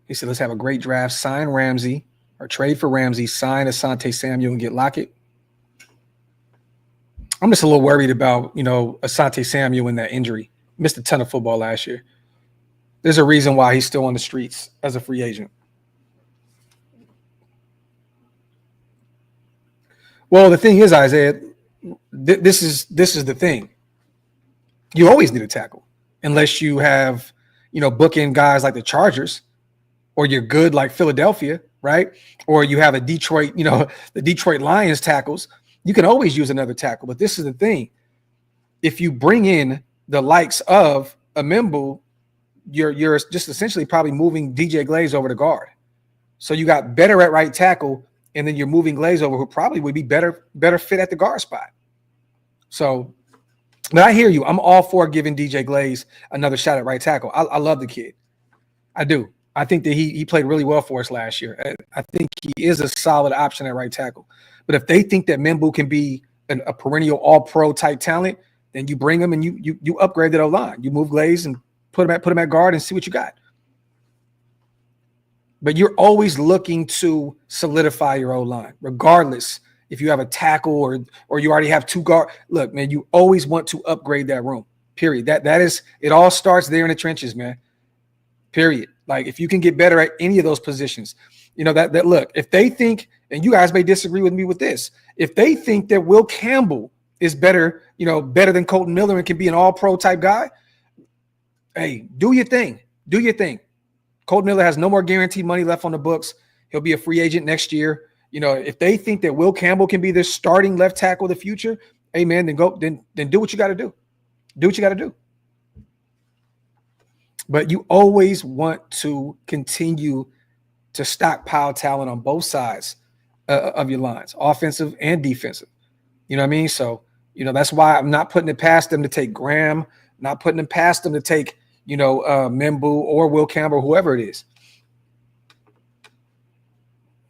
He said, let's have a great draft, sign Ramsey, or trade for Ramsey, sign Asante Samuel, and get Lockett. I'm just a little worried about, Asante Samuel and that injury. Missed a ton of football last year. There's a reason why he's still on the streets as a free agent. Well, the thing is, Isaiah, this is the thing. You always need a tackle unless you have, bookend guys like the Chargers, or you're good like Philadelphia, right? Or you have a Detroit, the Detroit Lions tackles. You can always use another tackle. But this is the thing. If you bring in the likes of Amembu, you're just essentially probably moving DJ Glaze over to guard. So you got better at right tackle, and then you're moving Glaze over, who probably would be better fit at the guard spot. So, but I hear you. I'm all for giving DJ Glaze another shot at right tackle. I love the kid. I do. I think that he played really well for us last year. I think he is a solid option at right tackle. But if they think that Membu can be a perennial all-pro type talent, then you bring him and you upgrade that O-line. You move Glaze and put him at guard and see what you got. But you're always looking to solidify your O-line, regardless if you have a tackle or you already have two guard. Look, man, you always want to upgrade that room. Period. That is, it all starts there in the trenches, man. Period. Like, if you can get better at any of those positions, that look, if they think, and you guys may disagree with me with this, if they think that Will Campbell is better, better than Colton Miller and can be an all-pro type guy, hey, do your thing. Do your thing. Colton Miller has no more guaranteed money left on the books. He'll be a free agent next year. If they think that Will Campbell can be their starting left tackle of the future, hey, man, then do what you got to do. Do what you got to do. But you always want to continue to stockpile talent on both sides of your lines, offensive and defensive. You know what I mean? So, that's why I'm not putting it past them to take Graham, not putting it past them to take, Membu or Will Campbell, whoever it is.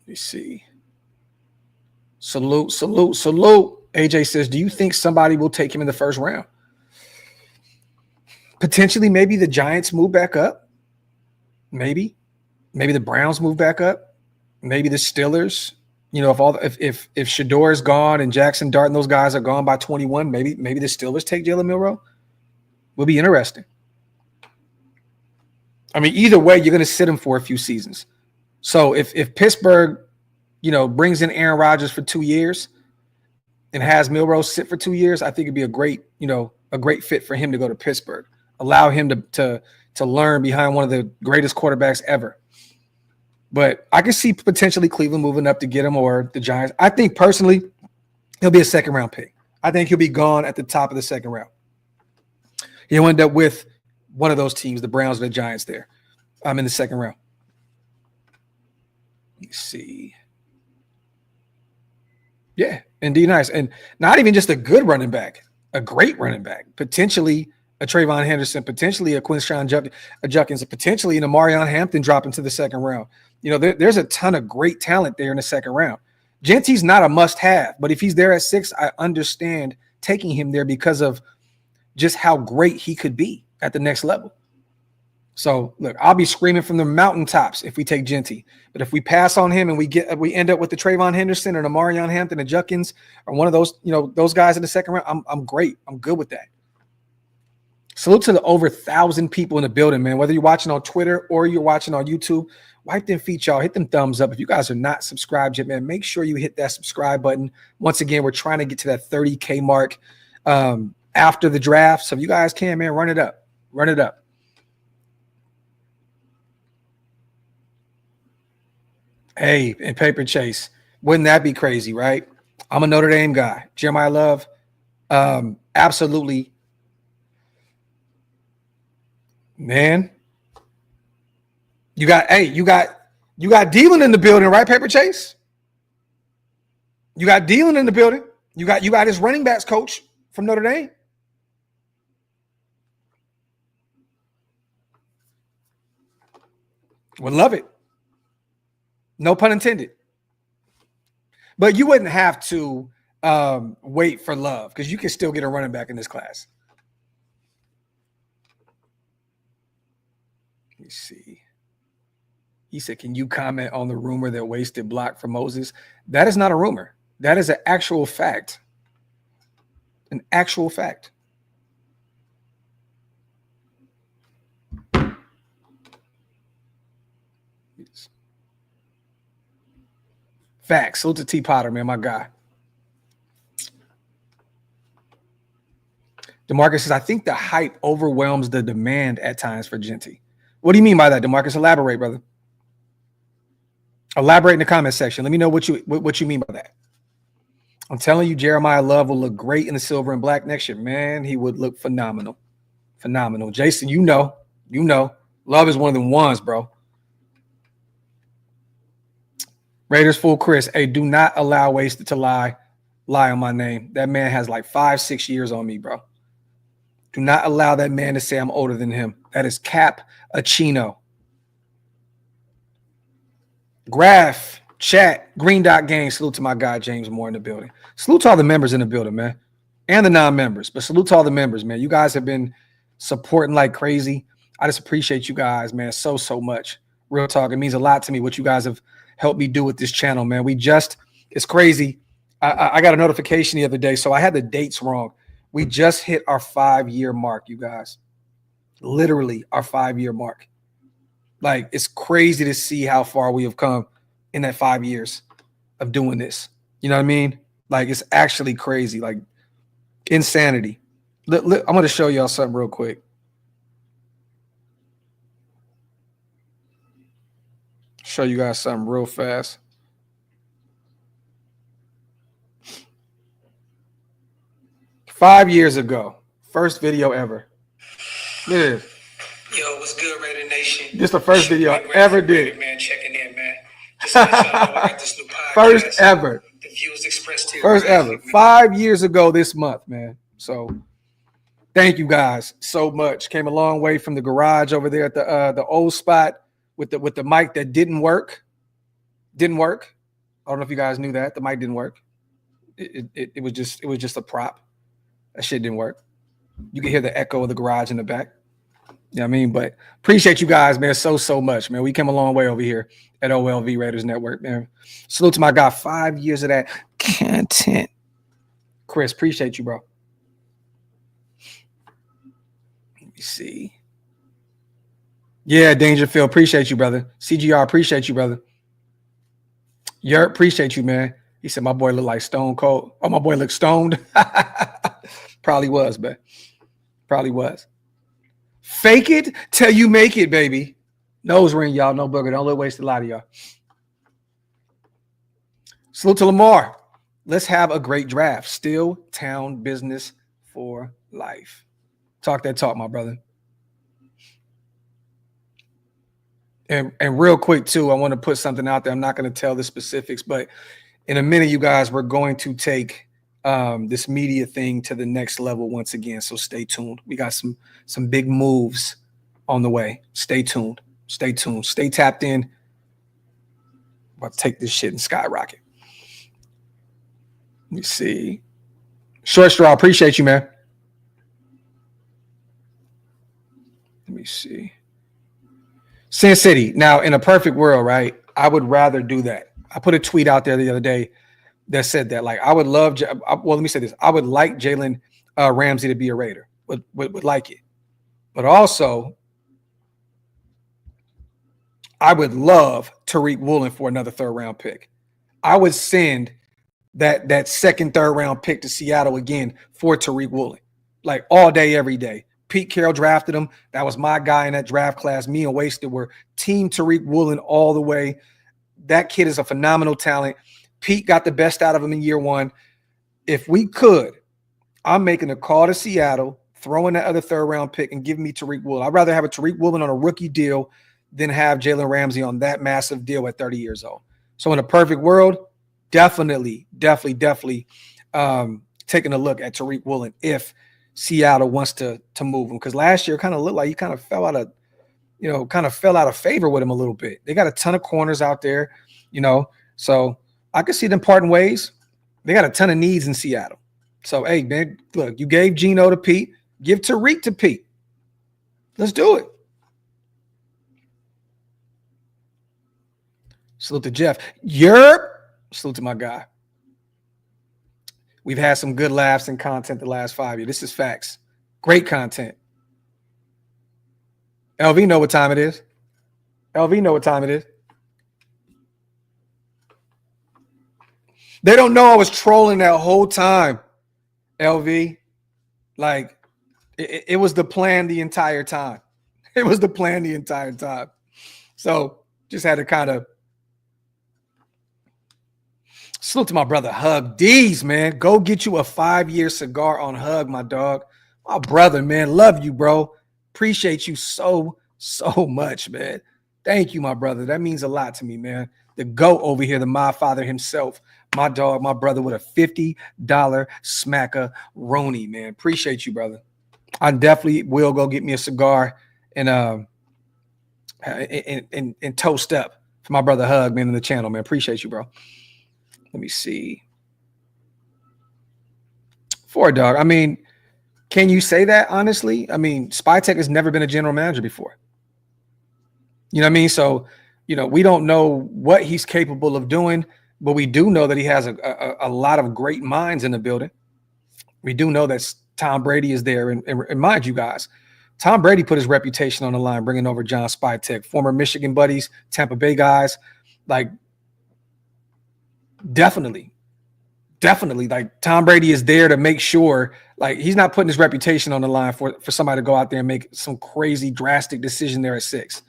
Let me see. Salute. AJ says, do you think somebody will take him in the first round? Potentially, maybe the Giants move back up. Maybe the Browns move back up. Maybe the Steelers. If Shador is gone and Jackson Dart and those guys are gone by 21, maybe the Steelers take Jalen Milroe. Would be interesting. I mean, either way, you're going to sit him for a few seasons. So if Pittsburgh, brings in Aaron Rodgers for 2 years and has Milroe sit for 2 years, I think it'd be a great fit for him to go to Pittsburgh. Allow him to learn behind one of the greatest quarterbacks ever. But I can see potentially Cleveland moving up to get him, or the Giants. I think personally he'll be a second-round pick. I think he'll be gone at the top of the second round. He'll end up with one of those teams, the Browns or the Giants there. I'm in the second round. Let's see. Yeah, indeed nice. And not even just a good running back, a great running back. Potentially a Trayvon Henderson, potentially a Quinshawn Judkins, potentially an Amarion Hampton drop into the second round. There's a ton of great talent there in the second round. Genty's not a must-have, but if he's there at 6, I understand taking him there because of just how great he could be at the next level. So, look, I'll be screaming from the mountaintops if we take Genty. But if we pass on him and we end up with the Trayvon Henderson or the Amarion Hampton or Judkins or one of those, those guys in the second round, I'm great. I'm good with that. Salute to the over 1,000 people in the building, man. Whether you're watching on Twitter or you're watching on YouTube, wipe them feet, y'all. Hit them thumbs up. If you guys are not subscribed yet, man, make sure you hit that subscribe button. Once again, we're trying to get to that 30K mark after the draft. So if you guys can, man, run it up. Run it up. Hey, and Paper Chase. Wouldn't that be crazy, right? I'm a Notre Dame guy. Jeremiah Love, absolutely. Man, you got Dealing in the building, right, Paper Chase? You got Dylan in the building. You got his running backs coach from Notre Dame. Would love it. No pun intended. But you wouldn't have to wait for love because you can still get a running back in this class. Let me see. He said, can you comment on the rumor that Wasted blocked for Moses? That is not a rumor. That is an actual fact. An actual fact. Facts. Salute to T. Potter, man, my guy. DeMarcus says, I think the hype overwhelms the demand at times for Genty. What do you mean by that, DeMarcus? Elaborate, brother. Elaborate in the comment section. Let me know what you mean by that. I'm telling you, Jeremiah Love will look great in the silver and black next year. Man, he would look phenomenal. Phenomenal. Jason, you know. Love is one of them ones, bro. Raiders fool Chris. Hey, do not allow Wasted to lie on my name. That man has like 5-6 years on me, bro. Do not allow that man to say I'm older than him. That is Cap Achino. Graphk, chat, Green Dot Gang. Salute to my guy, James Moore in the building. Salute to all the members in the building, man. And the non-members. But salute to all the members, man. You guys have been supporting like crazy. I just appreciate you guys, man, so much. Real talk. It means a lot to me what you guys have helped me do with this channel, man. It's crazy. I got a notification the other day, so I had the dates wrong. We just hit our 5-year mark, you guys. Literally our 5-year mark. Like, it's crazy to see how far we have come in that 5 years of doing this. You know what I mean? Like, it's actually crazy. Like, insanity. I'm going to show y'all something real quick. Show you guys something real fast. Five years ago, first video ever. Yeah. Yo, what's good, Raider Nation? This is the first video I ever did. Man, checking in, man. Just to let y'all know I got this new podcast. First ever. The views expressed here. First ever. 5 years ago this month, man. So thank you guys so much. Came a long way from the garage over there at the old spot with the mic that didn't work. Didn't work. I don't know if you guys knew that. The mic didn't work. It was just a prop. That shit didn't work. You can hear the echo of the garage in the back. You know what I mean? But appreciate you guys, man, so much, man. We came a long way over here at OLV Raiders Network, man. Salute to my guy. 5 years of that content. Chris, appreciate you, bro. Let me see. Yeah, Dangerfield, appreciate you, brother. CGR, appreciate you, brother. Yurt, appreciate you, man. He said my boy looked like Stone Cold. Oh, my boy looked stoned. Probably was, man. Probably was. Fake it till you make it, baby. Nose ring, y'all. No booger. Don't let waste a lot of y'all. Salute to Lamar. Let's have a great draft. Still town business for life. Talk that talk, my brother. And real quick, too, I want to put something out there. I'm not going to tell the specifics, but in a minute, you guys, we're going to take this media thing to the next level once again. So stay tuned. We got some big moves on the way. Stay tuned. Stay tuned. Stay tapped in. I'm about to take this shit and skyrocket. Let me see. Short Straw, appreciate you, man. Let me see. Sin City. Now, in a perfect world, right, I would rather do that. I put a tweet out there the other day that said that, like, I would love, well, let me say this. I would like Jaylen Ramsey to be a Raider. Would like it. But also, I would love Tariq Woolen for another third-round pick. I would send that second, third-round pick to Seattle again for Tariq Woolen, like all day, every day. Pete Carroll drafted him. That was my guy in that draft class. Me and Wasted were team Tariq Woolen all the way. That kid is a phenomenal talent. Pete got the best out of him in year one. If we could, I'm making a call to Seattle, throwing that other third-round pick and giving me Tariq Woolen. I'd rather have a Tariq Woolen on a rookie deal than have Jaylen Ramsey on that massive deal at 30 years old. So in a perfect world, definitely taking a look at Tariq Woolen if Seattle wants to move him, because last year kind of looked like he kind of fell out of favor with him a little bit. They got a ton of corners out there, so I could see them parting ways. They got a ton of needs in Seattle. So, hey, man, look, you gave Geno to Pete. Give Tariq to Pete. Let's do it. Salute to Jeff. Salute to my guy. We've had some good laughs and content the last 5 years. This is facts. Great content. LV know what time it is. They don't know I was trolling that whole time, LV. Like, it was the plan the entire time. So, just had to kind of salute to my brother Hug D's, man. Go get you a 5-year cigar on Hug, my dog. My brother, man. Love you, bro. Appreciate you so much, man. Thank you, my brother. That means a lot to me, man. The GOAT over here, the my father himself, my dog, my brother with a $50 smack-a-roni, man. Appreciate you, brother. I definitely will go get me a cigar and toast up for my brother Hug, man, in the channel, man. Appreciate you, bro. Let me see. For dog. I mean, can you say that honestly? I mean, Spytek has never been a general manager before. You know what I mean? So, we don't know what he's capable of doing, but we do know that he has a lot of great minds in the building. We do know that Tom Brady is there. And mind you guys, Tom Brady put his reputation on the line, bringing over John Spytek, former Michigan buddies, Tampa Bay guys. Like, definitely. Like, Tom Brady is there to make sure, like, he's not putting his reputation on the line for somebody to go out there and make some crazy drastic decision there at 6.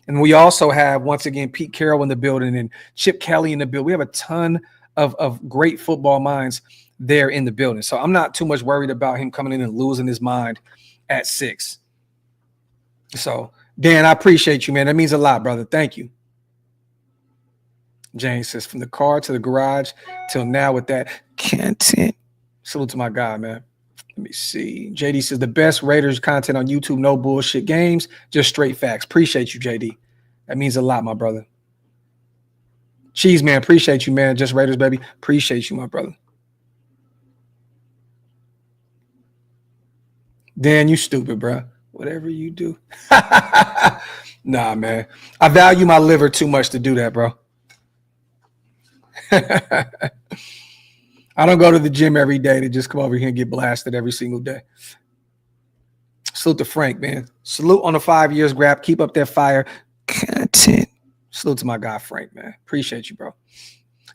And we also have, once again, Pete Carroll in the building and Chip Kelly in the building. We have a ton of great football minds there in the building. So I'm not too much worried about him coming in and losing his mind at 6. So, Dan, I appreciate you, man. That means a lot, brother. Thank you. James says, from the car to the garage till now with that content. Salute to my guy, man. Let me see. JD says, the best Raiders content on YouTube, no bullshit games, just straight facts. Appreciate you, JD. That means a lot, my brother. Cheese, man, appreciate you, man. Just Raiders, baby. Appreciate you, my brother. Dan, you stupid, bro. Whatever you do. Nah, man. I value my liver too much to do that, bro. I don't go to the gym every day to just come over here and get blasted every single day. Salute to Frank, man. Salute on the 5 years, Graphk. Keep up that fire content. Salute to my guy, Frank, man. Appreciate you, bro.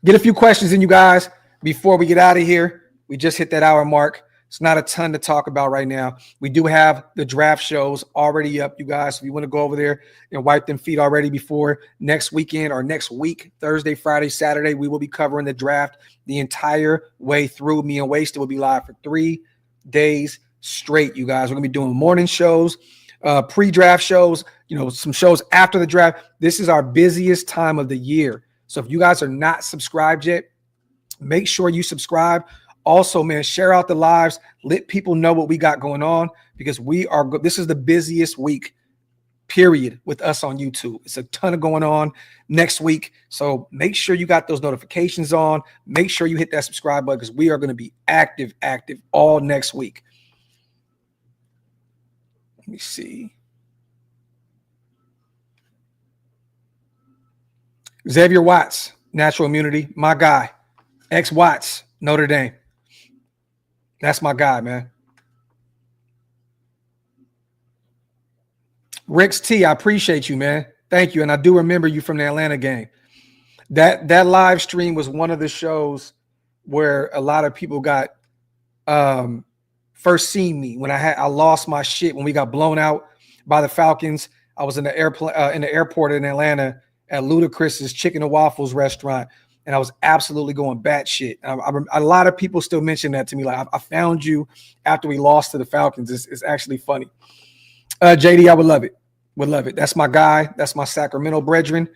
Get a few questions in, you guys, before we get out of here. We just hit that hour mark. It's not a ton to talk about right now. We do have the draft shows already up, you guys. If you want to go over there and wipe them feet already before next weekend or next week, Thursday, Friday, Saturday, we will be covering the draft the entire way through. Me and Wasted will be live for 3 days straight, you guys. We're going to be doing morning shows, pre-draft shows, some shows after the draft. This is our busiest time of the year. So if you guys are not subscribed yet, make sure you subscribe. Also, man, share out the lives. Let people know what we got going on, because this is the busiest week, period, with us on YouTube. It's a ton of going on next week. So make sure you got those notifications on. Make sure you hit that subscribe button, because we are going to be active all next week. Let me see. Xavier Watts, natural immunity, my guy. X Watts, Notre Dame. That's my guy, man. Rick's T, I appreciate you, man. Thank you. And I do remember you from the Atlanta game. That live stream was one of the shows where a lot of people got first seen me when I lost my shit when we got blown out by the Falcons. I was in the airport in Atlanta at Ludacris's Chicken and Waffles restaurant. And I was absolutely going batshit. A lot of people still mention that to me. Like, I found you after we lost to the Falcons. It's actually funny. JD, I would love it. That's my guy. That's my Sacramento brethren.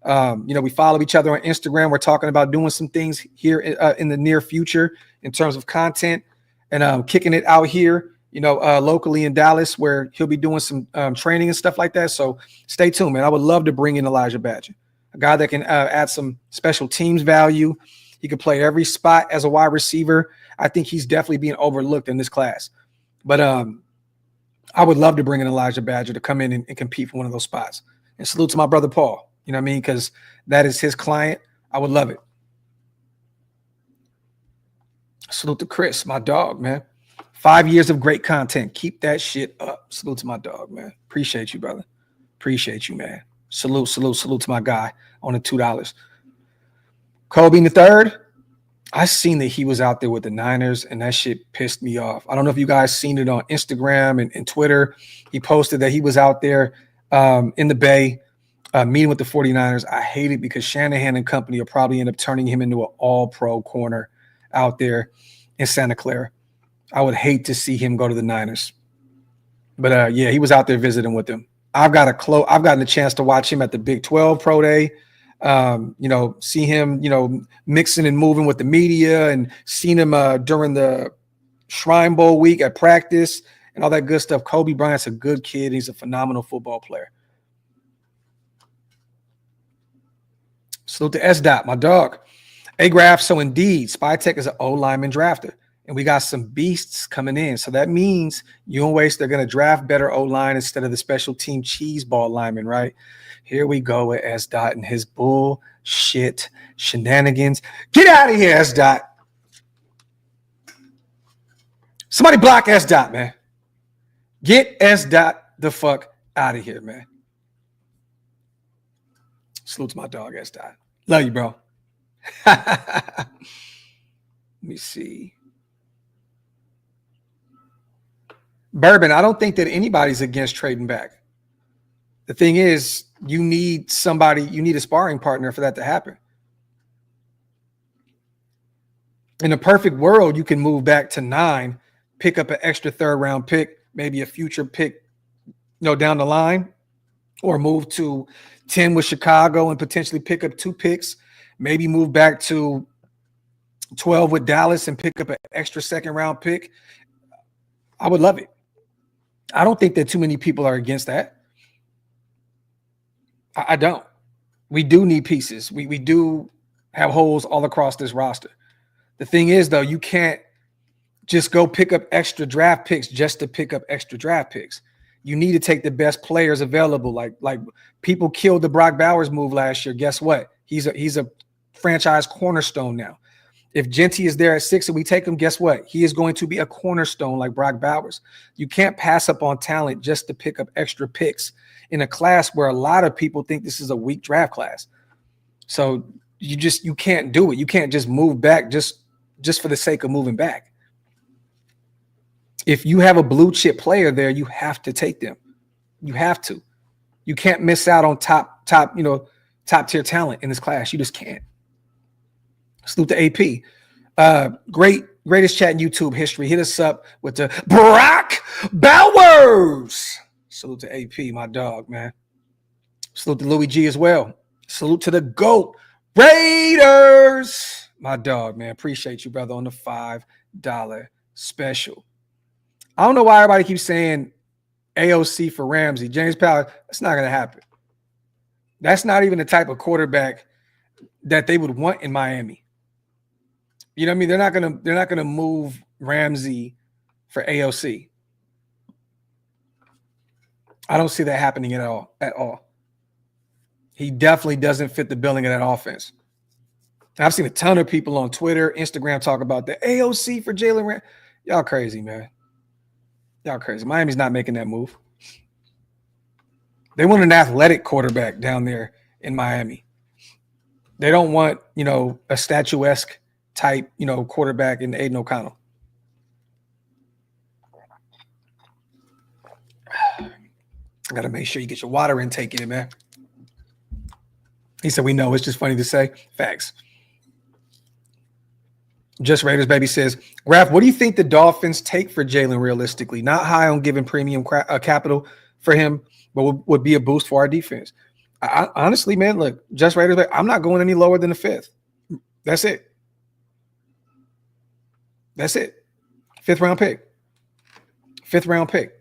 We follow each other on Instagram. We're talking about doing some things here in the near future in terms of content and kicking it out here, locally in Dallas, where he'll be doing some training and stuff like that. So stay tuned, man. I would love to bring in Elijah Badger, a guy that can add some special teams value. He could play every spot as a wide receiver. I think he's definitely being overlooked in this class. But I would love to bring in Elijah Badger to come in and compete for one of those spots. And salute to my brother Paul, you know what I mean? Because that is his client. I would love it. Salute to Chris, my dog, man. 5 years of great content. Keep that shit up. Salute to my dog, man. Appreciate you, brother. Appreciate you, man. Salute to my guy on the $2. Kobe the third. I seen that he was out there with the Niners, and that shit pissed me off. I don't know if you guys seen it on Instagram and Twitter. He posted that he was out there in the Bay meeting with the 49ers. I hate it because Shanahan and company will probably end up turning him into an all-pro corner out there in Santa Clara. I would hate to see him go to the Niners. But, yeah, he was out there visiting with them. I've gotten a chance to watch him at the Big 12 Pro Day. See him, mixing and moving with the media, and seen him during the Shrine Bowl week at practice and all that good stuff. Kobe Bryant's a good kid. He's a phenomenal football player. Salute to S-Dot, my dog. Hey, Graphk, so indeed, Spytech is an O-lineman drafter, and we got some beasts coming in. So that means you and Waste, they're going to draft better O-line instead of the special team cheese ball lineman, right? Here we go with S-Dot and his bullshit shenanigans. Get out of here, S-Dot. Somebody block S-Dot, man. Get S-Dot the fuck out of here, man. Salute to my dog, S-Dot. Love you, bro. Let me see. Bourbon, I don't think that anybody's against trading back. The thing is, you need a sparring partner for that to happen. In a perfect world, you can move back to 9, pick up an extra third-round pick, maybe a future pick, down the line, or move to 10 with Chicago and potentially pick up 2 picks, maybe move back to 12 with Dallas and pick up an extra second-round pick. I would love it. I don't think that too many people are against that. I don't. We do need pieces. We do have holes all across this roster. The thing is, though, you can't just go pick up extra draft picks just to pick up extra draft picks. You need to take the best players available. Like people killed the Brock Bowers move last year. Guess what? He's a franchise cornerstone now. If Genty is there at 6 and we take him, guess what? He is going to be a cornerstone like Brock Bowers. You can't pass up on talent just to pick up extra picks in a class where a lot of people think this is a weak draft class. So you can't do it. You can't just move back just for the sake of moving back. If you have a blue chip player there, you have to take them. You have to. You can't miss out on top tier talent in this class. You just can't. Salute to AP. Greatest chat in YouTube history. Hit us up with the Brock Bowers. Salute to AP, my dog, man. Salute to Louis G as well. Salute to the GOAT Raiders. My dog, man. Appreciate you, brother, on the $5 special. I don't know why everybody keeps saying AOC for Ramsey. James Powell, that's not going to happen. That's not even the type of quarterback that they would want in Miami. You know what I mean? They're not gonna move Ramsey for AOC. I don't see that happening at all. He definitely doesn't fit the billing of that offense. I've seen a ton of people on Twitter, Instagram talk about the AOC for Jaylen Ramsey. Y'all crazy, man. Y'all crazy. Miami's not making that move. They want an athletic quarterback down there in Miami. They don't want, a statuesque type, quarterback in Aiden O'Connell. I got to make sure you get your water intake in, man. He said, we know. It's just funny to say. Facts. Just Raiders Baby says, Graphk, what do you think the Dolphins take for Jaylen realistically? Not high on giving premium capital for him, but would be a boost for our defense. Honestly, man, look, just Raiders. I'm not going any lower than the 5th. That's it. That's it. 5th round pick. 5th round pick.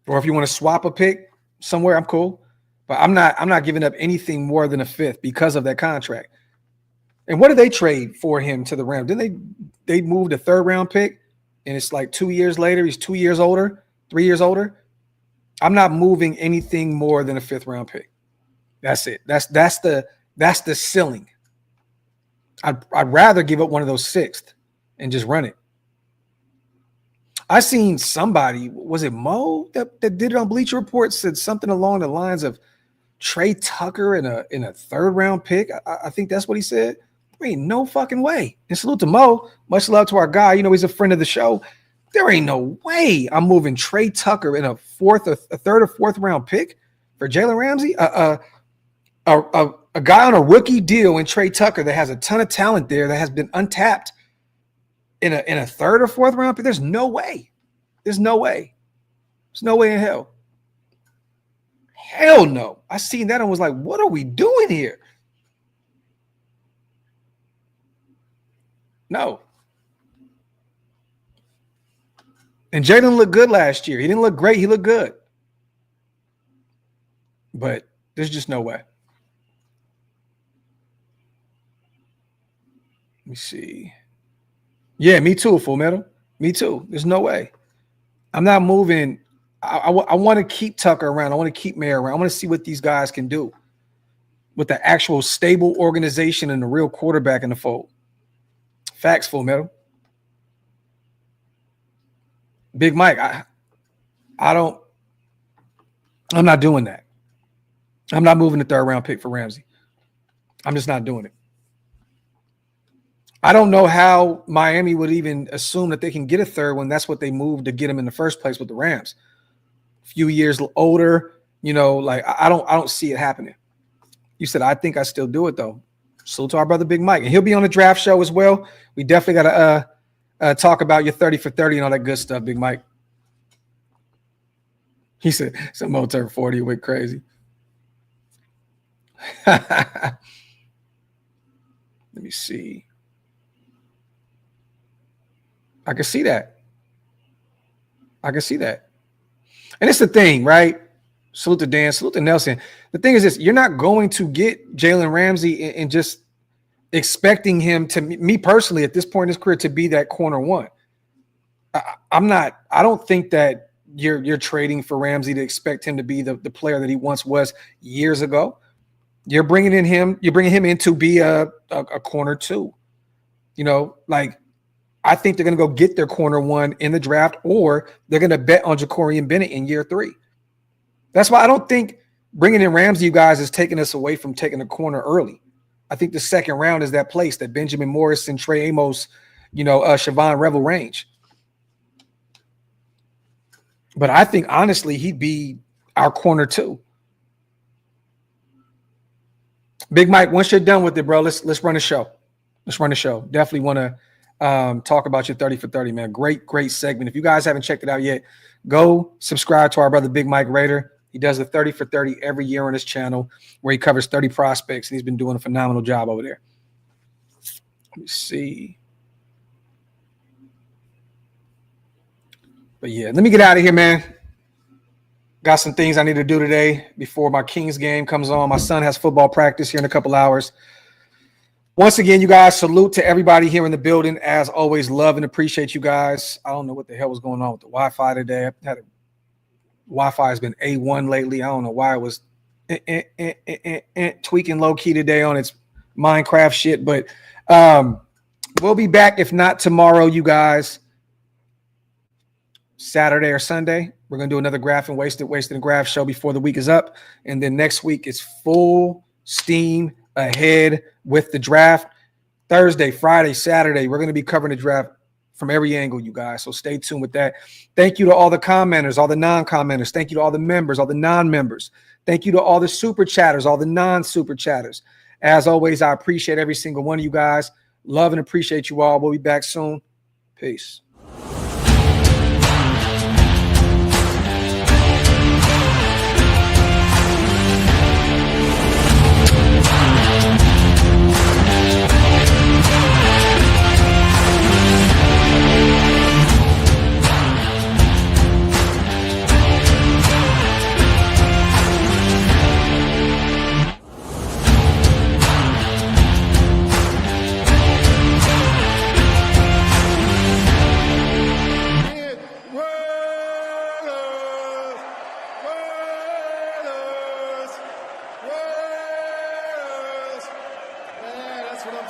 Or if you want to swap a pick somewhere, I'm cool. But I'm not giving up anything more than a 5th because of that contract. And what did they trade for him to the Rams? Didn't they moved a 3rd round pick? And it's like 2 years later, he's 2 years older, 3 years older. I'm not moving anything more than a 5th round pick. That's it. That's the ceiling. I'd rather give up one of those 6th and just run it. I seen somebody, was it Mo that did it on Bleacher Report, said something along the lines of Trey Tucker in a 3rd round pick. I think that's what he said. There ain't no fucking way. And salute to Mo. Much love to our guy. You know, he's a friend of the show. There ain't no way I'm moving Trey Tucker in a 3rd or 4th round pick for Jaylen Ramsey. A guy on a rookie deal in Trey Tucker that has a ton of talent there that has been untapped in a 3rd or 4th round pick. There's no way. There's no way. There's no way in hell. Hell no. I seen that and was like, what are we doing here? No. And Jaylen looked good last year. He didn't look great. He looked good. But there's just no way. Let me see. Yeah, me too, Full Metal. Me too. There's no way. I'm not moving. I want to keep Tucker around. I want to keep Mayer around. I want to see what these guys can do with the actual stable organization and the real quarterback in the fold. Facts, Full Metal. Big Mike, I'm not doing that. I'm not moving the 3rd round pick for Ramsey. I'm just not doing it. I don't know how Miami would even assume that they can get a 3rd when that's what they moved to get him in the first place with the Rams. A few years older, you know, like I don't see it happening. You said, I think I still do it though. Salute to our brother Big Mike. And he'll be on the draft show as well. We definitely got to talk about your 30 for 30 and all that good stuff, Big Mike. He said, Samoan turned 40, went crazy. Let me see. I can see that. I can see that. And it's the thing, right? Salute to Dan, salute to Nelson. The thing is this, you're not going to get Jaylen Ramsey and just expecting him to, me personally, at this point in his career, to be that corner 1. I don't think that you're trading for Ramsey to expect him to be the player that he once was years ago. You're bringing him in to be a corner 2. You know, like, I think they're going to go get their corner 1 in the draft, or they're going to bet on Jacorian Bennett in year 3. That's why I don't think bringing in Ramsey, you guys, is taking us away from taking a corner early. I think the 2nd round is that place that Benjamin Morrison, Trey Amos, Siobhan Revel range. But I think, honestly, he'd be our corner 2. Big Mike, once you're done with it, bro, let's run a show. Let's run a show. Definitely want to talk about your 30 for 30, man. Great segment. If you guys haven't checked it out yet, go subscribe to our brother Big Mike Raider. He does the 30 for 30 every year on his channel where he covers 30 prospects, and he's been doing a phenomenal job over there. Let me see. But yeah, let me get out of here, man. Got some things I need to do today before my Kings game comes on. My son has football practice here in a couple hours. Once again, you guys, salute to everybody here in the building. As always, love and appreciate you guys. I don't know what the hell was going on with the Wi-Fi today. Wi-Fi has been A1 lately. I don't know why it was tweaking low-key today on its Minecraft shit. But we'll be back, if not tomorrow, you guys. Saturday or Sunday, we're going to do another Graphk and Wasted and Graphk show before the week is up. And then next week is full steam ahead with the draft. Thursday, Friday, Saturday, we're going to be covering the draft from every angle, you guys. So stay tuned with that. Thank you to all the commenters, all the non-commenters. Thank you to all the members, all the non-members. Thank you to all the super chatters, all the non-super chatters. As always, I appreciate every single one of you guys. Love and appreciate you all. We'll be back soon. Peace.